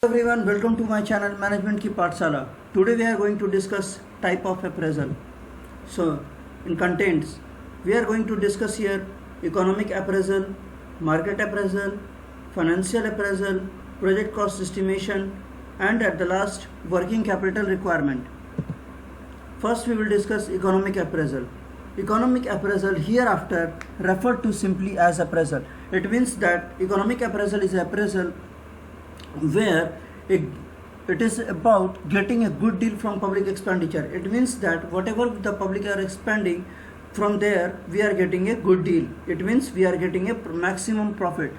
Everyone, welcome to my channel Management की पाठशाला. Today we are going to discuss type of appraisal. So in contents we are going to discuss here economic appraisal, market appraisal, financial appraisal, project cost estimation, and at the last working capital requirement. First we will discuss economic appraisal. Economic appraisal hereafter referred to simply as appraisal. It means that economic appraisal is appraisal where it is about getting a good deal from public expenditure. It means that whatever the public are expending, from there we are getting a good deal. It means we are getting a maximum profit.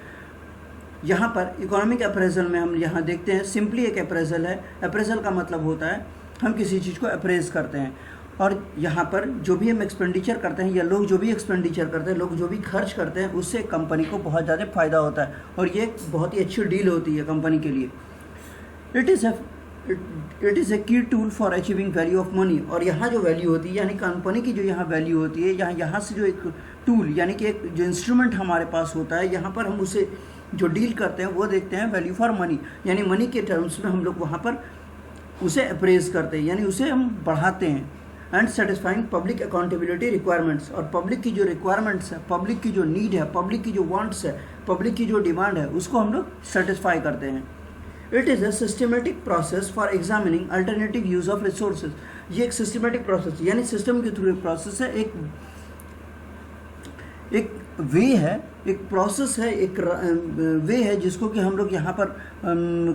यहाँ पर economic appraisal में हम यहाँ देखते हैं simply एक appraisal है. Appraisal का मतलब होता है हम किसी चीज़ को अप्रेज करते हैं, और यहाँ पर जो भी हम एक्सपेंडिचर करते हैं या लोग जो भी एक्सपेंडिचर करते हैं, लोग जो भी खर्च करते हैं, उससे कंपनी को बहुत ज़्यादा फ़ायदा होता है और ये बहुत ही अच्छी डील होती है कंपनी के लिए. इट इज़ ए की tool for achieving value of money. और यहाँ जो वैल्यू होती है यानी कंपनी की जो यहाँ वैल्यू होती है, यहाँ से जो एक टूल यानी कि एक जो इंस्ट्रूमेंट हमारे पास होता है, यहाँ पर हम उसे जो डील करते हैं वो देखते हैं वैल्यू फॉर मनी, यानी मनी के टर्म्स में हम लोग वहाँ पर उसे अप्रेज करते हैं, यानी उसे हम बढ़ाते हैं. And satisfying public accountability requirements. और पब्लिक की जो रिक्वायरमेंट्स है, पब्लिक की जो नीड है, पब्लिक की जो वांट्स है, पब्लिक की जो डिमांड है, उसको हम लोग सेटिस्फाई करते हैं. It is a systematic process for examining alternative use of resources. ये एक सिस्टमेटिक प्रोसेस यानी सिस्टम के थ्रू एक प्रोसेस है, एक वे है, एक प्रोसेस है, एक वे है जिसको कि हम लोग यहाँ पर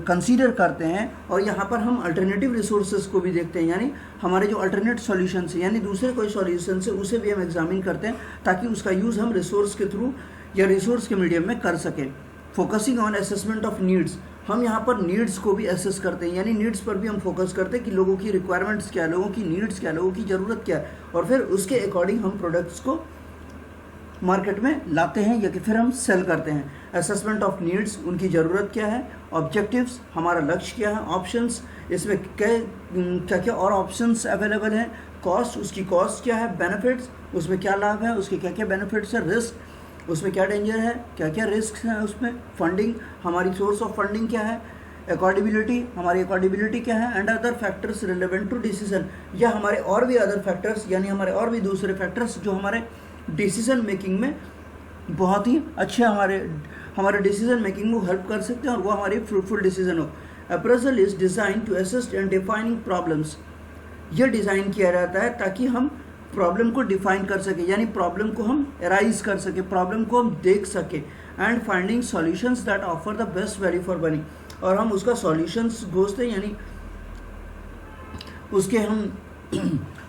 कंसीडर करते हैं, और यहाँ पर हम अल्टरनेटिव रिसोर्सेज को भी देखते हैं, यानी हमारे जो अल्टरनेट सॉल्यूशंस है यानी दूसरे कोई सॉल्यूशन है उसे भी हम एग्जामिन करते हैं ताकि उसका यूज़ हम रिसोर्स के थ्रू या रिसोर्स के मीडियम में कर सकें. Focusing on assessment of needs. हम यहाँ पर नीड्स को भी असेस करते हैं, यानी नीड्स पर भी हम फोकस करते हैं कि लोगों की रिक्वायरमेंट्स क्या है, लोगों की नीड्स क्या है, लोगों की ज़रूरत क्या है, और फिर उसके अकॉर्डिंग हम प्रोडक्ट्स को मार्केट में लाते हैं या कि फिर हम सेल करते हैं. असेसमेंट ऑफ नीड्स, उनकी ज़रूरत क्या है, ऑब्जेक्टिव्स, हमारा लक्ष्य क्या है, ऑप्शंस, इसमें क्या क्या और ऑप्शंस अवेलेबल हैं, कॉस्ट, उसकी कॉस्ट क्या है, बेनिफिट्स, उसमें क्या लाभ है, उसके क्या क्या बेनिफिट्स है, रिस्क, उसमें क्या डेंजर है, क्या क्या रिस्क हैं उसमें, फंडिंग, हमारी सोर्स ऑफ फंडिंग क्या है, अकॉर्डेबिलिटी, हमारी अकॉर्डेबिलिटी क्या है, and other factors relevant to decision. या हमारे और भी अदर फैक्टर्स यानी हमारे और भी दूसरे फैक्टर्स जो हमारे डिसीजन मेकिंग में बहुत ही अच्छे हमारे डिसीजन मेकिंग में हेल्प कर सकते हैं और वो हमारी फ्रूटफुल डिसीजन हो. Appraisal is design to assist in defining problems. ये डिज़ाइन किया जाता है ताकि हम प्रॉब्लम को डिफाइन कर सके, यानी प्रॉब्लम को हम एराइज कर सके, प्रॉब्लम को हम देख सके, and finding solutions that offer the best value for money. और हम उसका सॉल्यूशंस खोजते हैं, यानी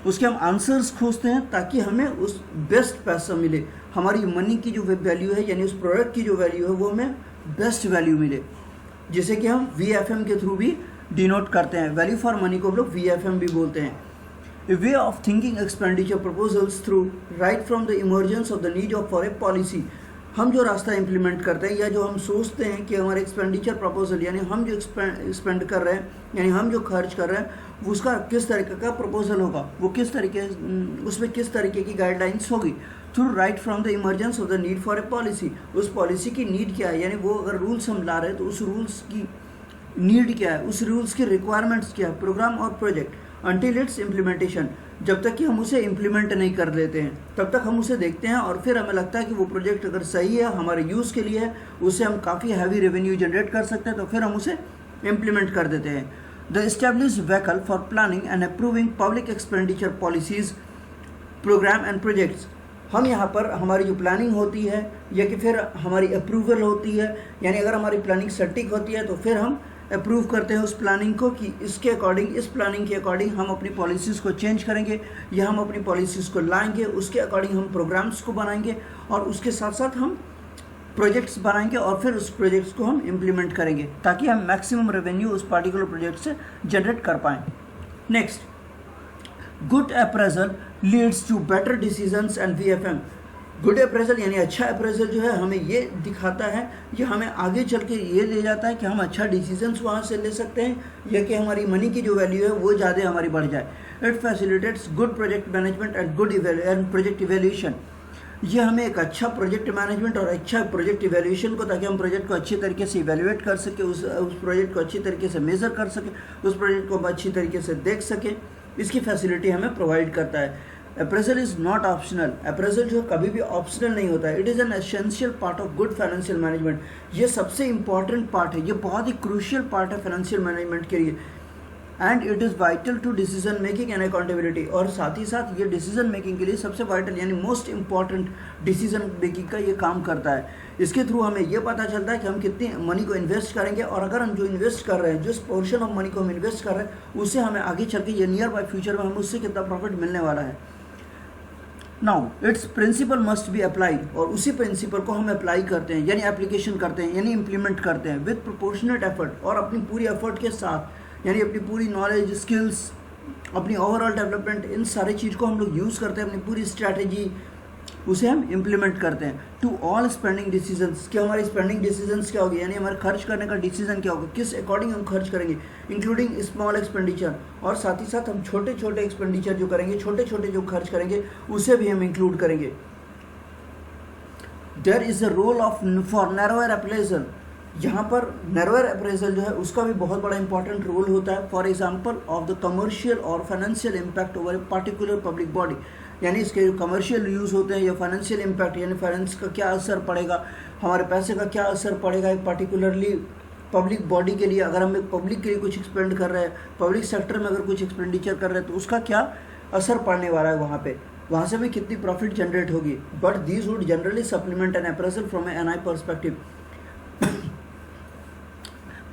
उसके हम आंसर्स खोजते हैं ताकि हमें उस बेस्ट पैसा मिले, हमारी मनी की जो वैल्यू है यानी उस प्रोडक्ट की जो वैल्यू है वो हमें बेस्ट वैल्यू मिले, जिसे कि हम VFM के थ्रू भी डिनोट करते हैं. वैल्यू फॉर मनी को हम लोग VFM भी बोलते हैं. A way of thinking expenditure proposals through right from the emergence of the need of for a policy. हम जो रास्ता इम्प्लीमेंट करते हैं या जो हम सोचते हैं कि हमारे एक्सपेंडिचर प्रपोजल यानी हम जो स्पेंड कर रहे हैं यानी हम जो खर्च कर रहे हैं उसका किस तरीके का प्रपोजल होगा, वो किस तरीके उसमें किस तरीके की गाइडलाइंस होगी. Through right from the emergence of the need for a policy. उस पॉलिसी की नीड क्या है, यानी वो अगर रूल्स हम ला रहे हैं तो उस रूल्स की नीड क्या है, उस रूल्स की रिक्वायरमेंट्स क्या है, प्रोग्राम और प्रोजेक्ट. Until it's implementation. जब तक कि हम उसे इम्प्लीमेंट नहीं कर लेते हैं तब तक हम उसे देखते हैं और फिर हमें लगता है कि वो प्रोजेक्ट अगर सही है, हमारे यूज़ के लिए है, उससे हम काफ़ी हैवी रेवेन्यू जनरेट कर सकते हैं, तो फिर हम उसे इम्प्लीमेंट कर देते हैं. The established vehicle for planning and approving public expenditure policies, programme and projects. हम यहाँ पर हमारी जो प्लानिंग होती है या कि फिर हमारी अप्रूवल होती है, यानी अगर हमारी प्लानिंग सटीक होती है तो फिर हम अप्रूव करते हैं उस प्लानिंग को कि इसके अकॉर्डिंग, इस प्लानिंग के अकॉर्डिंग हम अपनी पॉलिसीज़ को चेंज करेंगे या हम अपनी पॉलिसीज़ को लाएंगे, उसके अकॉर्डिंग हम प्रोग्राम्स को बनाएंगे और उसके साथ साथ हम प्रोजेक्ट्स बनाएंगे और फिर उस प्रोजेक्ट्स को हम इम्प्लीमेंट करेंगे ताकि हम मैक्सिमम रेवेन्यू उस पार्टिकुलर प्रोजेक्ट से जनरेट कर पाएँ. Next, good appraisal leads to better decisions and VFM. Good appraisal यानी अच्छा अप्रेजल जो है हमें ये दिखाता है, ये हमें आगे चल के ये ले जाता है कि हम अच्छा डिसीजंस वहाँ से ले सकते हैं या कि हमारी मनी की जो वैल्यू है वो ज़्यादा हमारी बढ़ जाए. It facilitates good project management and good project evaluation. ये हमें एक अच्छा प्रोजेक्ट मैनेजमेंट और अच्छा प्रोजेक्ट इवैल्यूएशन को, ताकि हम प्रोजेक्ट को अच्छी तरीके से इवैल्यूएट कर सके, उस प्रोजेक्ट को अच्छी तरीके से मेज़र कर सके, उस प्रोजेक्ट को अच्छी तरीके से देख सके, इसकी फैसिलिटी हमें प्रोवाइड करता है। Appraisal is not optional. Appraisal जो कभी भी ऑप्शनल नहीं होता है। It is an essential part of good financial management. ये सबसे इंपॉर्टेंट पार्ट है, ये बहुत ही क्रूशियल पार्ट है फाइनेंशियल मैनेजमेंट के लिए। And it is vital to decision making and accountability. और साथ ही साथ ये डिसीजन मेकिंग के लिए सबसे वाइटल यानी मोस्ट इंपॉर्टेंट डिसीजन मेकिंग का ये काम करता है। इसके थ्रू हमें ये पता चलता है कि हम कितनी मनी को इन्वेस्ट करेंगे, और अगर हम जो इन्वेस्ट कर रहे हैं, जिस पोर्शन ऑफ मनी को हम इन्वेस्ट कर रहे हैं, उससे हमें आगे चल के ये नियर बाय फ्यूचर में हमें उससे कितना प्रॉफिट मिलने वाला है। Now its principle must be applied, और उसी प्रिंसिपल को हम अप्लाई करते हैं, यानी एप्लीकेशन करते हैं, यानी इम्प्लीमेंट करते हैं विद प्रोपोर्शनेट एफर्ट, और अपनी पूरी एफर्ट के साथ, यानी अपनी पूरी नॉलेज, स्किल्स, अपनी ओवरऑल डेवलपमेंट, इन सारी चीज़ को हम लोग यूज़ करते हैं, अपनी पूरी स्ट्रैटेजी उसे हम इम्प्लीमेंट करते हैं। टू ऑल स्पेंडिंग डिसीजंस, क्या हमारी स्पेंडिंग डिसीजंस क्या होगी, यानी हमारे खर्च करने का डिसीजन क्या होगा, किस अकॉर्डिंग हम खर्च करेंगे, इंक्लूडिंग स्मॉल एक्सपेंडिचर, और साथ ही साथ हम छोटे छोटे एक्सपेंडिचर जो करेंगे, छोटे छोटे जो खर्च करेंगे, उसे भी हम इंक्लूड करेंगे। There is a role of for narrower appraisal. यहाँ पर नैरोअर अप्रेजल जो है उसका भी बहुत बड़ा इंपॉर्टेंट रोल होता है। For example of the commercial और financial impact over a particular public body, यानी इसके जो कमर्शियल यूज़ होते हैं या फाइनेंशियल इम्पैक्ट, यानी फाइनेंस का क्या असर पड़ेगा, हमारे पैसे का क्या असर पड़ेगा एक पर्टिकुलरली पब्लिक बॉडी के लिए। अगर हम एक पब्लिक के लिए कुछ एक्सपेंड कर रहे हैं, पब्लिक सेक्टर में अगर कुछ एक्सपेंडिचर कर रहे हैं, तो उसका क्या असर पड़ने वाला है वहाँ से भी कितनी प्रॉफिट जनरेट होगी। But these would generally supplement an appraisal from an I perspective.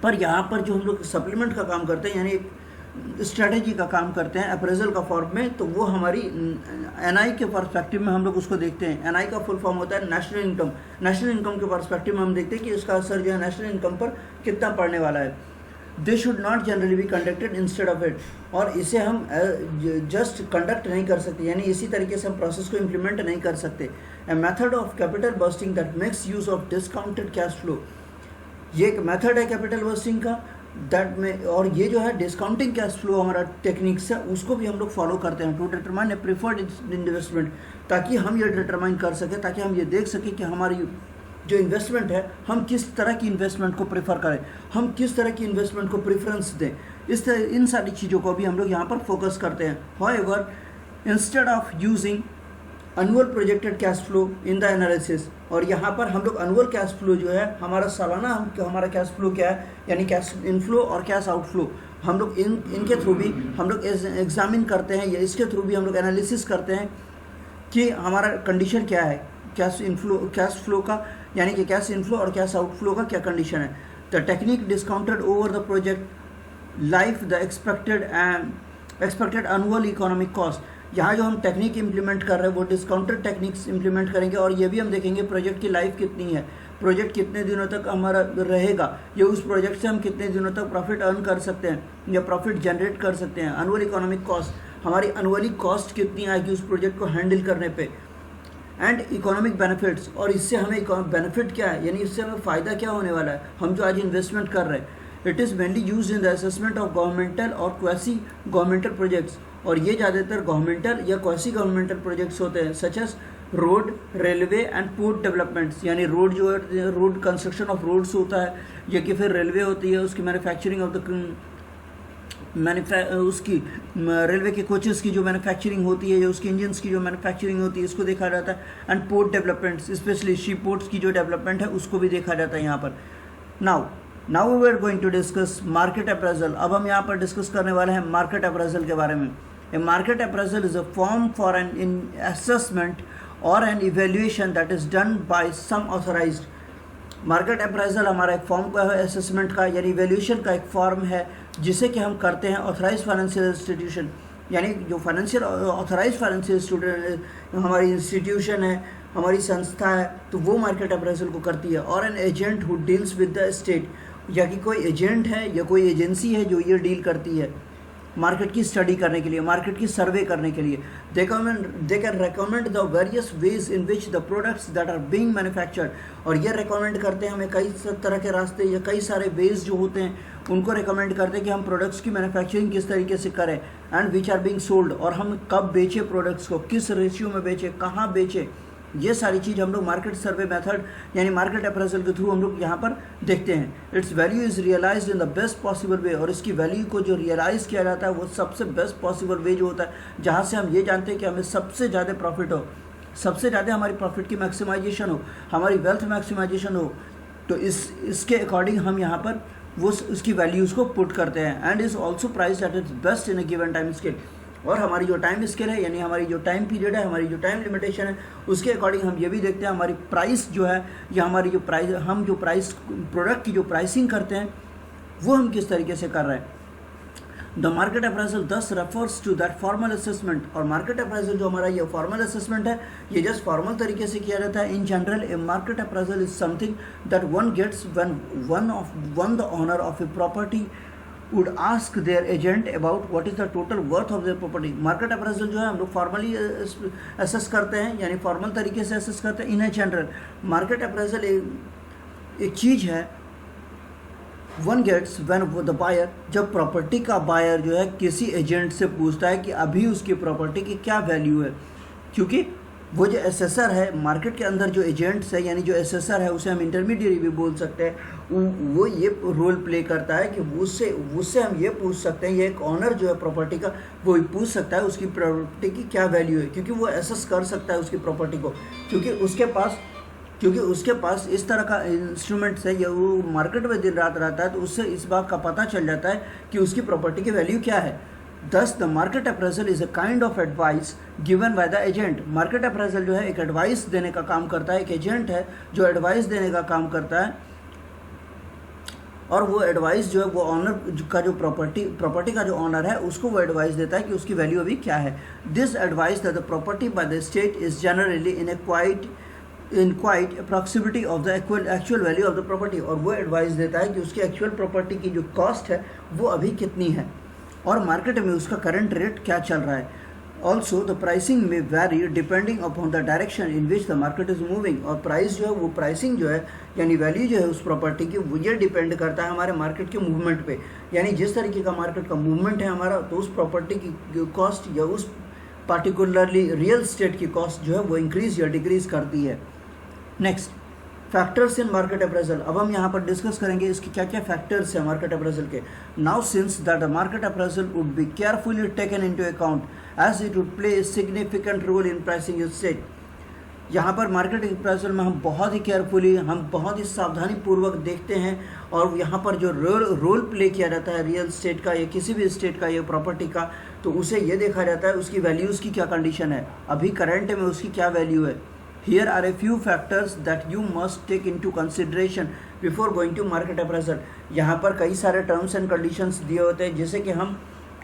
पर यहाँ पर जो हम लोग सप्लीमेंट का काम करते हैं, यानी एक स्ट्रैटेजी का काम करते हैं अप्रेजल का फॉर्म में, तो वो हमारी एनआई के पर्सपेक्टिव में हम लोग उसको देखते हैं। एनआई का फुल फॉर्म होता है नेशनल इनकम। नेशनल इनकम के पर्सपेक्टिव में हम देखते हैं कि इसका असर जो है नेशनल इनकम पर कितना पड़ने वाला है। They should not generally be conducted instead of it, और इसे हम जस्ट कंडक्ट नहीं कर सकते, यानी इसी तरीके से हम प्रोसेस को इम्प्लीमेंट नहीं कर सकते। A method of capital budgeting that makes use of discounted cash flow, ये एक मेथड है कैपिटल बस्टिंग का दैट में, और ये जो है डिस्काउंटिंग कैश फ्लो हमारा टेक्निक्स है, उसको भी हम लोग फॉलो करते हैं to determine a preferred investment, ताकि हम ये डिटरमाइन कर सकें, ताकि हम ये देख सकें कि हमारी जो इन्वेस्टमेंट है हम किस तरह की इन्वेस्टमेंट को प्रेफर करें, हम किस तरह की इन्वेस्टमेंट को प्रेफरेंस दें। इस तरह इन सारी चीज़ों को भी हम लोग यहाँ पर फोकस करते हैं। However instead of using annual projected cash flow in the analysis, और यहाँ पर हम लोग एनुअल कैश फ्लो जो है हमारा सालाना, हमारा कैश फ्लो क्या है, यानी कैश इनफ्लो और कैश आउटफ्लो, हम लोग इनके थ्रू भी हम लोग एग्जामिन करते हैं, या इसके थ्रू भी हम लोग एनालिसिस करते हैं कि हमारा कंडीशन क्या है कैश फ्लो का, यानी कि कैश इनफ्लो और कैश आउटफ्लो का क्या कंडीशन है। The technique discounted over the project life the expected annual economic cost, यहाँ जो हम टेक्निक इम्प्लीमेंट कर रहे हैं वो डिस्काउंटेड टेक्निक्स इम्प्लीमेंट करेंगे, और ये भी हम देखेंगे प्रोजेक्ट की लाइफ कितनी है, प्रोजेक्ट कितने दिनों तक हमारा रहेगा, या उस प्रोजेक्ट से हम कितने दिनों तक प्रॉफिट अर्न कर सकते हैं या प्रॉफिट जनरेट कर सकते हैं। एनुअल इकोनॉमिक कॉस्ट, हमारी एनुअली कॉस्ट कितनी आएगी उस प्रोजेक्ट को हैंडल करने पे। एंड इकोनॉमिक बेनिफिट्स, और इससे हमें बेनिफिट क्या है, यानी इससे हमें फ़ायदा क्या होने वाला है, हम जो आज इन्वेस्टमेंट कर रहे हैं। It is mainly use in the assessment of governmental और क्वासी गवर्नमेंटल प्रोजेक्ट्स, और ये ज़्यादातर गवर्नमेंटल या क्वासी गवर्नमेंटल प्रोजेक्ट्स होते हैं, such as road, railway and port developments, यानी रोड जो है रोड कंस्ट्रक्शन ऑफ रोड्स होता है, या कि फिर रेलवे होती है उसकी मैन्युफैक्चरिंग ऑफ द उसकी रेलवे के कोचेस की जो मैन्युफैक्चरिंग होती है, या उसकी इंजन्स की जो मैन्युफैक्चरिंग होती है, इसको देखा जाता है। And port developments, specially ship ports की जो डेवलपमेंट है उसको भी देखा जाता है यहाँ पर। Now we are going to discuss market appraisal. अब हम यहाँ पर डिस्कस करने वाले हैं मार्केट अप्रेजल के बारे में। A market appraisal is a form for an assessment और an evaluation that is done by some authorised. Market appraisal हमारा एक फॉर्म का है असेसमेंट का, यानी इवेल्यूशन का एक फॉर्म है जिसे कि हम करते हैं ऑथराइज फाइनेंशियल इंस्टीट्यूशन, यानी जो फाइनेंशियल ऑथराइज फाइनेंशियल स्टूडेंट हमारी इंस्टीट्यूशन है, हमारी संस्था है, तो वो मार्केट अप्रेजल को करती है। और an agent who deals with the state, या कि कोई एजेंट है या कोई एजेंसी है जो ये डील करती है मार्केट की स्टडी करने के लिए, मार्केट की सर्वे करने के लिए। They can recommend the various ways in which the products that are being manufactured, और ये रिकमेंड करते हैं हमें कई तरह के रास्ते या कई सारे वेज जो होते हैं उनको रिकमेंड करते हैं कि हम प्रोडक्ट्स की मैन्युफैक्चरिंग किस तरीके से करें, and which are being sold, और हम कब बेचें प्रोडक्ट्स को, किस रेशियो में बेचें, कहाँ बेचें, ये सारी चीज़ हम लोग मार्केट सर्वे मेथड यानी मार्केट अप्रेजल के थ्रू हम लोग यहाँ पर देखते हैं। Its value is realised in the best possible way, और इसकी वैल्यू को जो रियलाइज़ किया जाता है वो सबसे बेस्ट पॉसिबल वे जो होता है जहाँ से हम ये जानते हैं कि हमें सबसे ज़्यादा प्रॉफिट हो, सबसे ज़्यादा हमारी प्रॉफिट की मैक्सिमाइजेशन हो, हमारी वेल्थ मैक्सिमाइजेशन हो। तो इसके अकॉर्डिंग हम यहाँ पर वो उसकी वैल्यूज़ को पुट करते हैं। And is also price at its best in a given time scale, और हमारी जो टाइम स्केल है यानी हमारी जो टाइम पीरियड है, हमारी जो टाइम लिमिटेशन है, उसके अकॉर्डिंग हम ये भी देखते हैं हमारी प्राइस जो है या हमारी जो प्राइस, हम जो प्राइस प्रोडक्ट की जो प्राइसिंग करते हैं वो हम किस तरीके से कर रहे हैं। The market appraisal thus refers to that formal assessment, और मार्केट अप्रेजल जो हमारा ये फॉर्मल असेसमेंट है ये जस्ट फॉर्मल तरीके से किया जाता है। In general a market appraisal is something that one gets when one the owner of a property would ask their agent about what is the total worth of their property। Market appraisal जो है हम लोग formally assess करते हैं यानी formal तरीके से assess करते हैं। In a general market appraisal एक चीज़ है one gets when the buyer, जब प्रॉपर्टी का बायर जो है किसी एजेंट से पूछता है कि अभी उसकी प्रॉपर्टी की क्या वैल्यू है, क्योंकि वो जो एसेसर है मार्केट के अंदर जो एजेंट्स है यानी जो एसेसर है उसे हम इंटरमीडिएट भी बोल सकते हैं, वो ये रोल प्ले करता है कि उससे हम ये पूछ सकते हैं, ये एक ऑनर जो है प्रॉपर्टी का वो पूछ सकता है उसकी प्रॉपर्टी की क्या वैल्यू है, क्योंकि वो एसेस कर सकता है उसकी प्रॉपर्टी को, क्योंकि उसके पास इस तरह का इंस्ट्रूमेंट्स है या वो मार्केट में दिन रात रहता है, तो उससे इस बात का पता चल जाता है कि उसकी प्रॉपर्टी की वैल्यू क्या है। Thus, the market appraisal is a kind of advice given by the agent। Market appraisal जो है एक एडवाइस देने का काम करता है, एक एजेंट है जो एडवाइस देने का काम करता है, और वो एडवाइस जो है वो ऑनर का जो प्रॉपर्टी का जो ऑनर है उसको वो एडवाइस देता है कि उसकी वैल्यू अभी क्या है। This advice that the property by the state is generally in quite अप्रॉक्सिमिटी of the actual value of the property, और वो एडवाइस देता है कि उसकी एक्चुअल प्रॉपर्टी की जो कॉस्ट है वो अभी कितनी है और मार्केट में उसका करंट रेट क्या चल रहा है। ऑल्सो द प्राइसिंग में very depending upon the direction in which the market is moving, और प्राइस जो है वो प्राइसिंग जो है यानी वैल्यू जो है उस प्रॉपर्टी की वो ये डिपेंड करता है हमारे मार्केट के मूवमेंट पे, यानी जिस तरीके का मार्केट का मूवमेंट है हमारा तो उस प्रॉपर्टी की कॉस्ट या उस पार्टिकुलरली रियल स्टेट की कॉस्ट जो है वो इंक्रीज या डिक्रीज करती है। Next, factors in market appraisal. अब हम यहाँ पर डिस्कस करेंगे इसके क्या क्या फैक्टर्स हैं मार्केट अप्रेजल के। Now since that the market appraisal would be carefully taken into account as it would play a significant role in pricing is set. यहाँ पर मार्केट अप्रेजल में हम बहुत ही केयरफुली, हम बहुत ही सावधानी पूर्वक देखते हैं, और यहाँ पर जो रोल प्ले किया जाता है रियल स्टेट का या किसी भी स्टेट का या प्रॉपर्टी का, तो उसे ये देखा जाता है उसकी वैल्यूज़ की क्या कंडीशन है, अभी करंट में उसकी क्या वैल्यू है। Here are a few factors that you must take into consideration before going to market appraisal। यहाँ पर कई सारे टर्म्स एंड कंडीशंस दिए होते हैं जिसे कि हम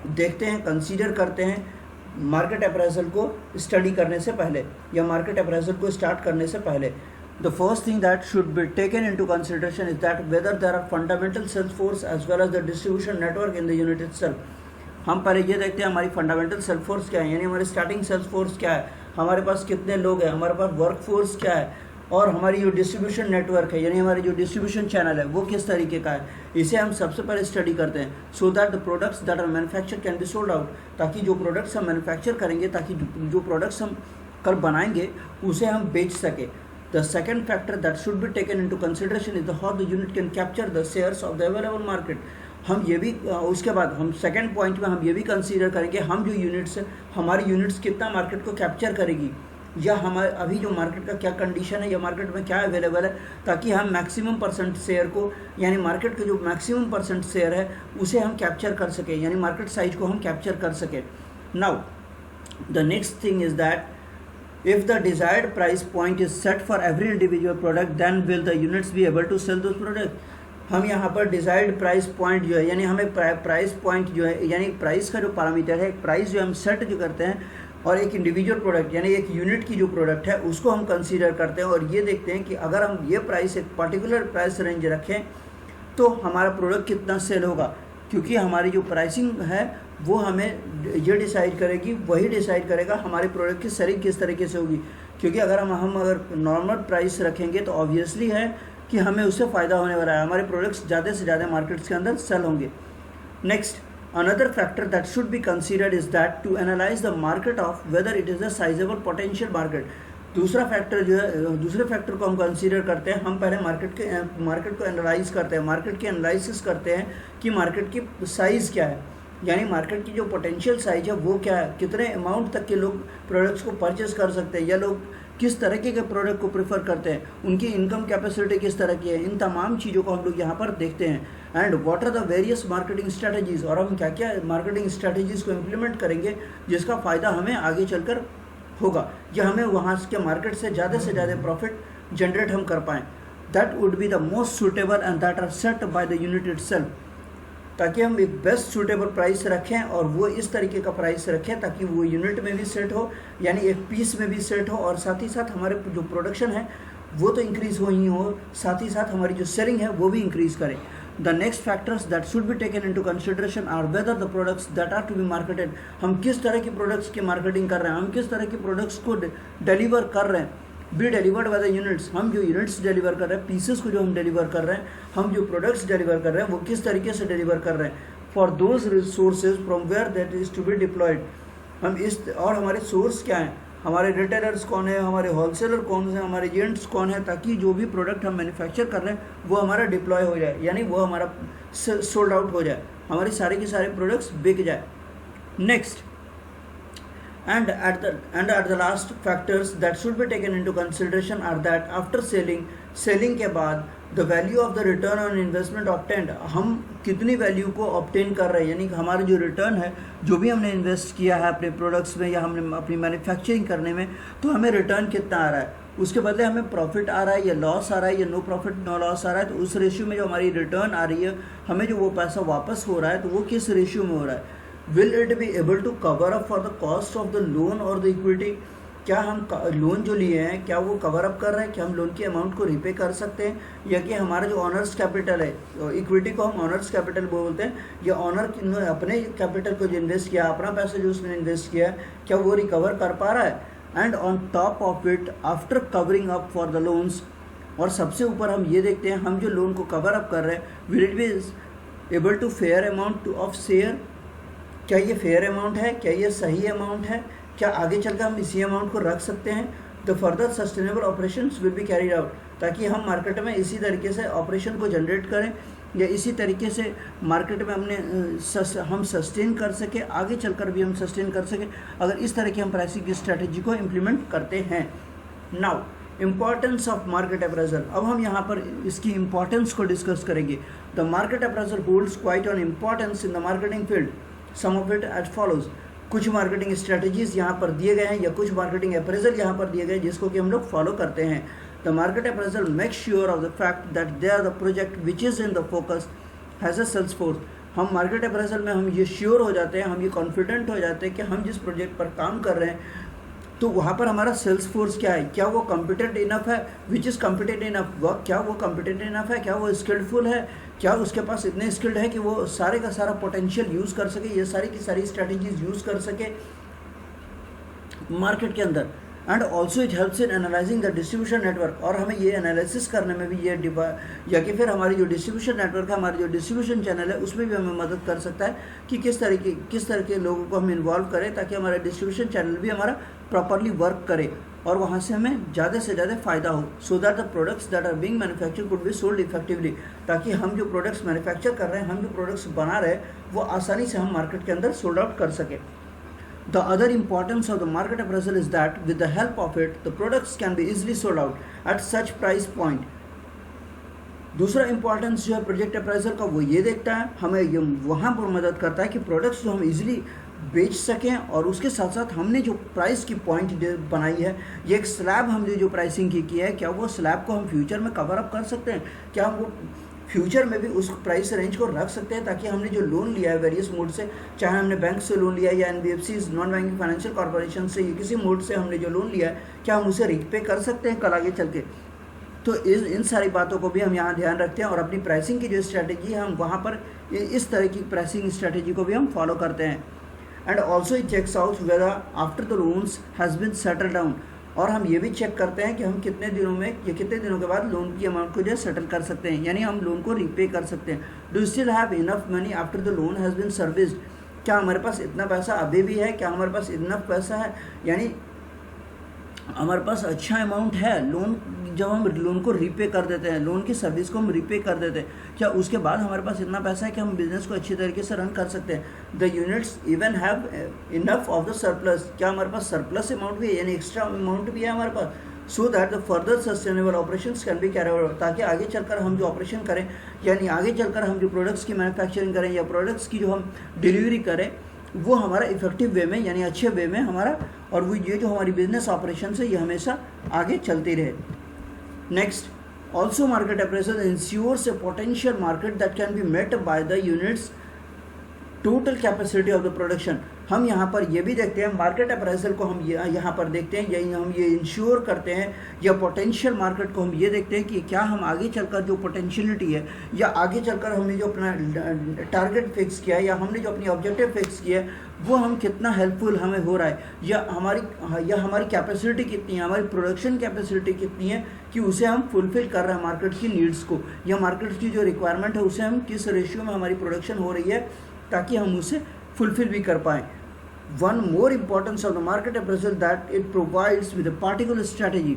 देखते हैं, कंसीडर करते हैं मार्केट अप्रेजल को स्टडी करने से पहले या मार्केट अप्रेजल को स्टार्ट करने से पहले। The first thing that should be taken into consideration is that whether there are fundamental sales force as well as the distribution network in the unit itself। हम पहले ये देखते हैं हमारी फंडामेंटल सेल्स फोर्स क्या है, यानी हमारी स्टार्टिंग सेल्स फोर्स क्या है, हमारे पास कितने लोग हैं, हमारे पास वर्क फोर्स क्या है, और हमारी जो डिस्ट्रीब्यूशन नेटवर्क है यानी हमारी जो डिस्ट्रीब्यूशन चैनल है वो किस तरीके का है, इसे हम सबसे पहले स्टडी करते हैं। So that the products that are manufacture can be sold out, ताकि जो प्रोडक्ट्स हम मैन्युफैक्चर करेंगे, ताकि जो प्रोडक्ट्स हम कर बनाएंगे उसे हम बेच सके। The second factor that should be taken into consideration is the how the unit can capture the shares of the available market. हम ये भी उसके बाद हम सेकेंड पॉइंट में हम ये भी कंसीडर करेंगे हम जो यूनिट्स हमारी यूनिट्स कितना मार्केट को कैप्चर करेगी, या हमारे अभी जो मार्केट का क्या कंडीशन है या मार्केट में क्या अवेलेबल है, ताकि हम मैक्सिमम परसेंट शेयर को यानी मार्केट के जो मैक्सिमम परसेंट शेयर है उसे हम कैप्चर कर सकें, यानी मार्केट साइज को हम कैप्चर कर सकें। Now the next thing is that if the desired price point is set for every individual product then will the units be able to sell those product. हम यहाँ पर डिजायर्ड प्राइस पॉइंट जो है यानी हमें price point जो है यानी प्राइस का जो पैरामीटर है, प्राइस जो हम सेट जो करते हैं, और एक इंडिविजुअल प्रोडक्ट यानी एक यूनिट की जो प्रोडक्ट है उसको हम कंसीडर करते हैं, और ये देखते हैं कि अगर हम ये प्राइस एक पर्टिकुलर प्राइस रेंज रखें तो हमारा प्रोडक्ट कितना सेल होगा, क्योंकि हमारी जो प्राइसिंग है वो हमें ये डिसाइड करेगी, वही डिसाइड करेगा हमारे प्रोडक्ट की सेलिंग किस तरीके से होगी। क्योंकि अगर हम अगर नॉर्मल प्राइस रखेंगे तो ऑब्वियसली है कि हमें उससे फ़ायदा होने वाला है, हमारे प्रोडक्ट्स ज़्यादा से ज़्यादा मार्केट्स के अंदर सेल होंगे। Next, another factor that should be considered is that to analyse the market of whether it is a sizeable potential market. दूसरा फैक्टर जो है, दूसरे फैक्टर को हम कंसीडर करते हैं, हम पहले मार्केट को एनालाइज करते हैं, मार्केट की एनालिसिस करते हैं कि मार्केट की साइज़ क्या है, यानी मार्केट की जो पोटेंशियल साइज है वो क्या है, कितने अमाउंट तक के लोग प्रोडक्ट्स को परचेज कर सकते हैं, या लोग किस तरीके के प्रोडक्ट को प्रेफर करते हैं, उनकी इनकम कैपेसिटी किस तरह की है, इन तमाम चीज़ों को हम लोग यहाँ पर देखते हैं। And what are the various marketing strategies, और हम क्या क्या मार्केटिंग स्ट्रैटेजीज को इम्प्लीमेंट करेंगे जिसका फ़ायदा हमें आगे चलकर होगा, या हमें वहाँ के मार्केट से ज़्यादा प्रॉफिट जनरेट हम कर पाएँ। That would be the most suitable and that are set by the unit itself, ताकि हम एक बेस्ट सूटेबल प्राइस रखें, और वो इस तरीके का प्राइस रखें ताकि वो यूनिट में भी सेट हो, यानी एक पीस में भी सेट हो, और साथ ही साथ हमारे जो प्रोडक्शन है वो तो इंक्रीज़ हो ही हो, साथ ही साथ हमारी जो सेलिंग है वो भी इंक्रीज़ करें। The next factors that should be taken into consideration are whether the products that are to be marketed, हम किस तरह की प्रोडक्ट्स की मार्केटिंग कर रहे हैं, हम किस तरह की प्रोडक्ट्स को डिलीवर कर रहे हैं, be delivered by the units, हम जो यूनिट्स डिलीवर कर रहे हैं, पीसेस को जो हम डिलीवर कर रहे हैं, हम जो प्रोडक्ट्स डिलीवर कर रहे हैं वो किस तरीके से डिलीवर कर रहे हैं, for those resources from where that is to be deployed, हम इस, और हमारे सोर्स क्या हैं, हमारे रिटेलर्स कौन है, हमारे होलसेलर कौन है, हमारे एजेंट्स कौन है, ताकि जो भी प्रोडक्ट हम मैन्युफैक्चर कर रहे हैं वो हमारा डिप्लॉय हो जाए, यानी वो हमारा सोल्ड आउट हो जाए, हमारे सारे के सारे प्रोडक्ट्स बिक जाए। Next, and at the last factors that should be taken into consideration are that after selling के बाद the value of the return on investment obtained, हम कितनी वैल्यू को ऑब्टेन कर रहे हैं, यानी कि हमारा जो रिटर्न है, जो भी हमने इन्वेस्ट किया है अपने प्रोडक्ट्स में या हमने अपनी मैन्युफैक्चरिंग करने में, तो हमें रिटर्न कितना आ रहा है, उसके बदले हमें प्रॉफिट आ रहा है या लॉस आ रहा है या नो प्रॉफिट नो लॉस आ रहा है, तो उस रेशियो में जो हमारी रिटर्न आ रही है, हमें जो वो पैसा वापस हो रहा है तो वो किस रेशियो में हो रहा है। Will it be able to cover up for the cost of the loan और द इक्विटी, क्या हम लोन जो लिए हैं क्या वो कवर अप कर रहे हैं, क्या हम लोन की अमाउंट को रिपे कर सकते हैं, या कि हमारा जो ऑनर्स कैपिटल है, इक्विटी को हम ऑनर्स कैपिटल बोलते हैं, या ऑनर ने अपने कैपिटल को जो इन्वेस्ट किया, अपना पैसा जो उसने इन्वेस्ट किया है, क्या वो रिकवर कर पा रहा है। And on top of it after covering up for the loans, और सबसे ऊपर हम ये देखते हैं हम जो लोन को कवर अप कर रहे हैं, will it be able to fair amount of share, क्या ये फेयर अमाउंट है, क्या ये सही अमाउंट है, क्या आगे चलकर हम इसी अमाउंट को रख सकते हैं। The further sustainable operations will be carried out, ताकि हम मार्केट में इसी तरीके से ऑपरेशन को जनरेट करें, या इसी तरीके से मार्केट में हम सस्टेन कर सके, आगे चलकर भी हम सस्टेन कर सके, अगर इस तरह की हम प्राइसिंग की स्ट्रैटेजी को इम्प्लीमेंट करते हैं। Now importance of market appraisal, अब हम यहाँ पर इसकी इम्पॉर्टेंस को डिस्कस करेंगे। The market appraisal holds quite on importance in the marketing field, some of it as follows, कुछ मार्केटिंग स्ट्रैटेजीज यहाँ पर दिए गए हैं, या कुछ मार्केटिंग अप्रेजल यहाँ पर दिए गए जिसको कि हम लोग फॉलो करते हैं। The market appraisal make sure of the fact that they are the project which is in the focus has a sales force, हम मार्केट अप्रेजल में हम ये श्योर हो जाते हैं, हम ये कॉन्फिडेंट हो जाते हैं कि हम जिस प्रोजेक्ट पर काम कर रहे हैं तो वहाँ पर हमारा सेल्स फोर्स क्या है, क्या वो कॉम्पिटेंट इनफ है, विच इज़ कॉम्पिटेंट इनफ, क्या वो कॉम्पिटेंट इनफ है, क्या वो स्किल्डफुल है, क्या उसके पास इतने स्किल्ड है कि वो सारे का सारा पोटेंशियल यूज़ कर सके, ये सारी की सारी स्ट्रैटेजीज यूज़ कर सके मार्केट के अंदर। And also it helps in analysing the distribution network, और हमें ये एनालिसिस करने में भी ये या कि फिर हमारी जो डिस्ट्रीब्यूशन नेटवर्क है, हमारी जो डिस्ट्रीब्यूशन चैनल है, उसमें भी हमें मदद कर सकता है कि किस तरह के लोगों को हम इन्वॉल्व करें, ताकि हमारा डिस्ट्रीब्यूशन चैनल भी हमारा प्रॉपरली वर्क करे और वहाँ से हमें ज़्यादा से ज़्यादा फ़ायदा हो, so that the products that are being manufacture could be sold effectively, ताकि हम जो प्रोडक्ट्स मैन्युफैक्चर कर रहे हैं, हम जो प्रोडक्ट्स बना रहे हैं, वो आसानी से हम मार्केट के अंदर सोल्ड आउट कर सकें। The other importance of the market appraisal is that with the help of it, the products can be easily sold out at such price point. दूसरा इंपॉर्टेंस जो है प्रोजेक्ट अप्राइजल का वो ये देखता है, हमें ये वहाँ पर मदद करता है कि प्रोडक्ट्स जो हम इजीली बेच सकें, और उसके साथ साथ हमने जो प्राइस की पॉइंट बनाई है, ये एक स्लैब हमने जो प्राइसिंग की है, क्या वो स्लैब को हम फ्यूचर में कवर अप कर सकते हैं, क्या हम वो फ्यूचर में भी उस प्राइस रेंज को रख सकते हैं, ताकि हमने जो लोन लिया है वेरियस मोड से, चाहे हमने बैंक से लोन लिया है या NBFCs non banking financial corporation से, या किसी मोड से हमने जो लोन लिया है, क्या हम उसे रिपे कर सकते हैं कल आगे चल के। तो इन सारी बातों को भी हम यहाँ ध्यान रखते हैं, और अपनी प्राइसिंग की जो स्ट्रैटेजी है हम वहाँ पर इस तरह की प्राइसिंग स्ट्रैटेजी को भी हम फॉलो करते हैं। And also it checks out whether after the loans has been settle down, और हम ये भी चेक करते हैं कि हम कितने दिनों में या कितने दिनों के बाद लोन की अमाउंट को जो है सेटल कर सकते हैं, यानी हम लोन को रीपे कर सकते हैं। Do still have enough money after the loan has been serviced, क्या हमारे पास इतना पैसा अभी भी है, क्या हमारे पास इनफ पैसा है, यानी हमारे पास अच्छा अमाउंट है, लोन जब हम लोन को रीपे कर देते हैं, लोन की सर्विस को हम रीपे कर देते हैं, क्या उसके बाद हमारे पास इतना पैसा है कि हम बिजनेस को अच्छी तरीके से रन कर सकते हैं? The units even have enough of the surplus, क्या हमारे पास सरप्लस अमाउंट भी है, यानी एक्स्ट्रा अमाउंट भी है हमारे पास, so that the further sustainable operations can be carry out, ताकि आगे चलकर हम जो ऑपरेशन करें, यानी आगे चलकर हम जो प्रोडक्ट्स की मैन्युफैक्चरिंग करें या प्रोडक्ट्स की जो हम डिलीवरी करें, वो हमारा इफेक्टिव वे में यानी अच्छे वे में हमारा, और वो ये जो हमारी बिजनेस ऑपरेशन है ये हमेशा आगे चलती रहे। Next, also market appraisal ensures a potential market that can be met by the units total capacity of the production. हम यहाँ पर ये भी देखते हैं, मार्केट अप्रेजल को हम यहाँ पर देखते हैं, यही हम ये इंश्योर करते हैं, या पोटेंशियल मार्केट को हम ये देखते हैं कि क्या हम आगे चलकर जो पोटेंशियलिटी है, या आगे चलकर हमने जो अपना टारगेट फिक्स किया है, या हमने जो अपनी ऑब्जेक्टिव फिक्स किया है, वो हम कितना हेल्पफुल हमें हो रहा है, या हमारी कैपेसिटी कितनी है, हमारी प्रोडक्शन कैपेसिटी कितनी है कि उसे हम फुलफिल कर रहे हैं मार्केट की नीड्स को, या मार्केट की जो रिक्वायरमेंट है उसे हम किस रेशियो में हमारी प्रोडक्शन हो रही है ताकि हम उसे फुलफिल भी कर पाएँ। One more importance of the market appraisal that it provides with a particular strategy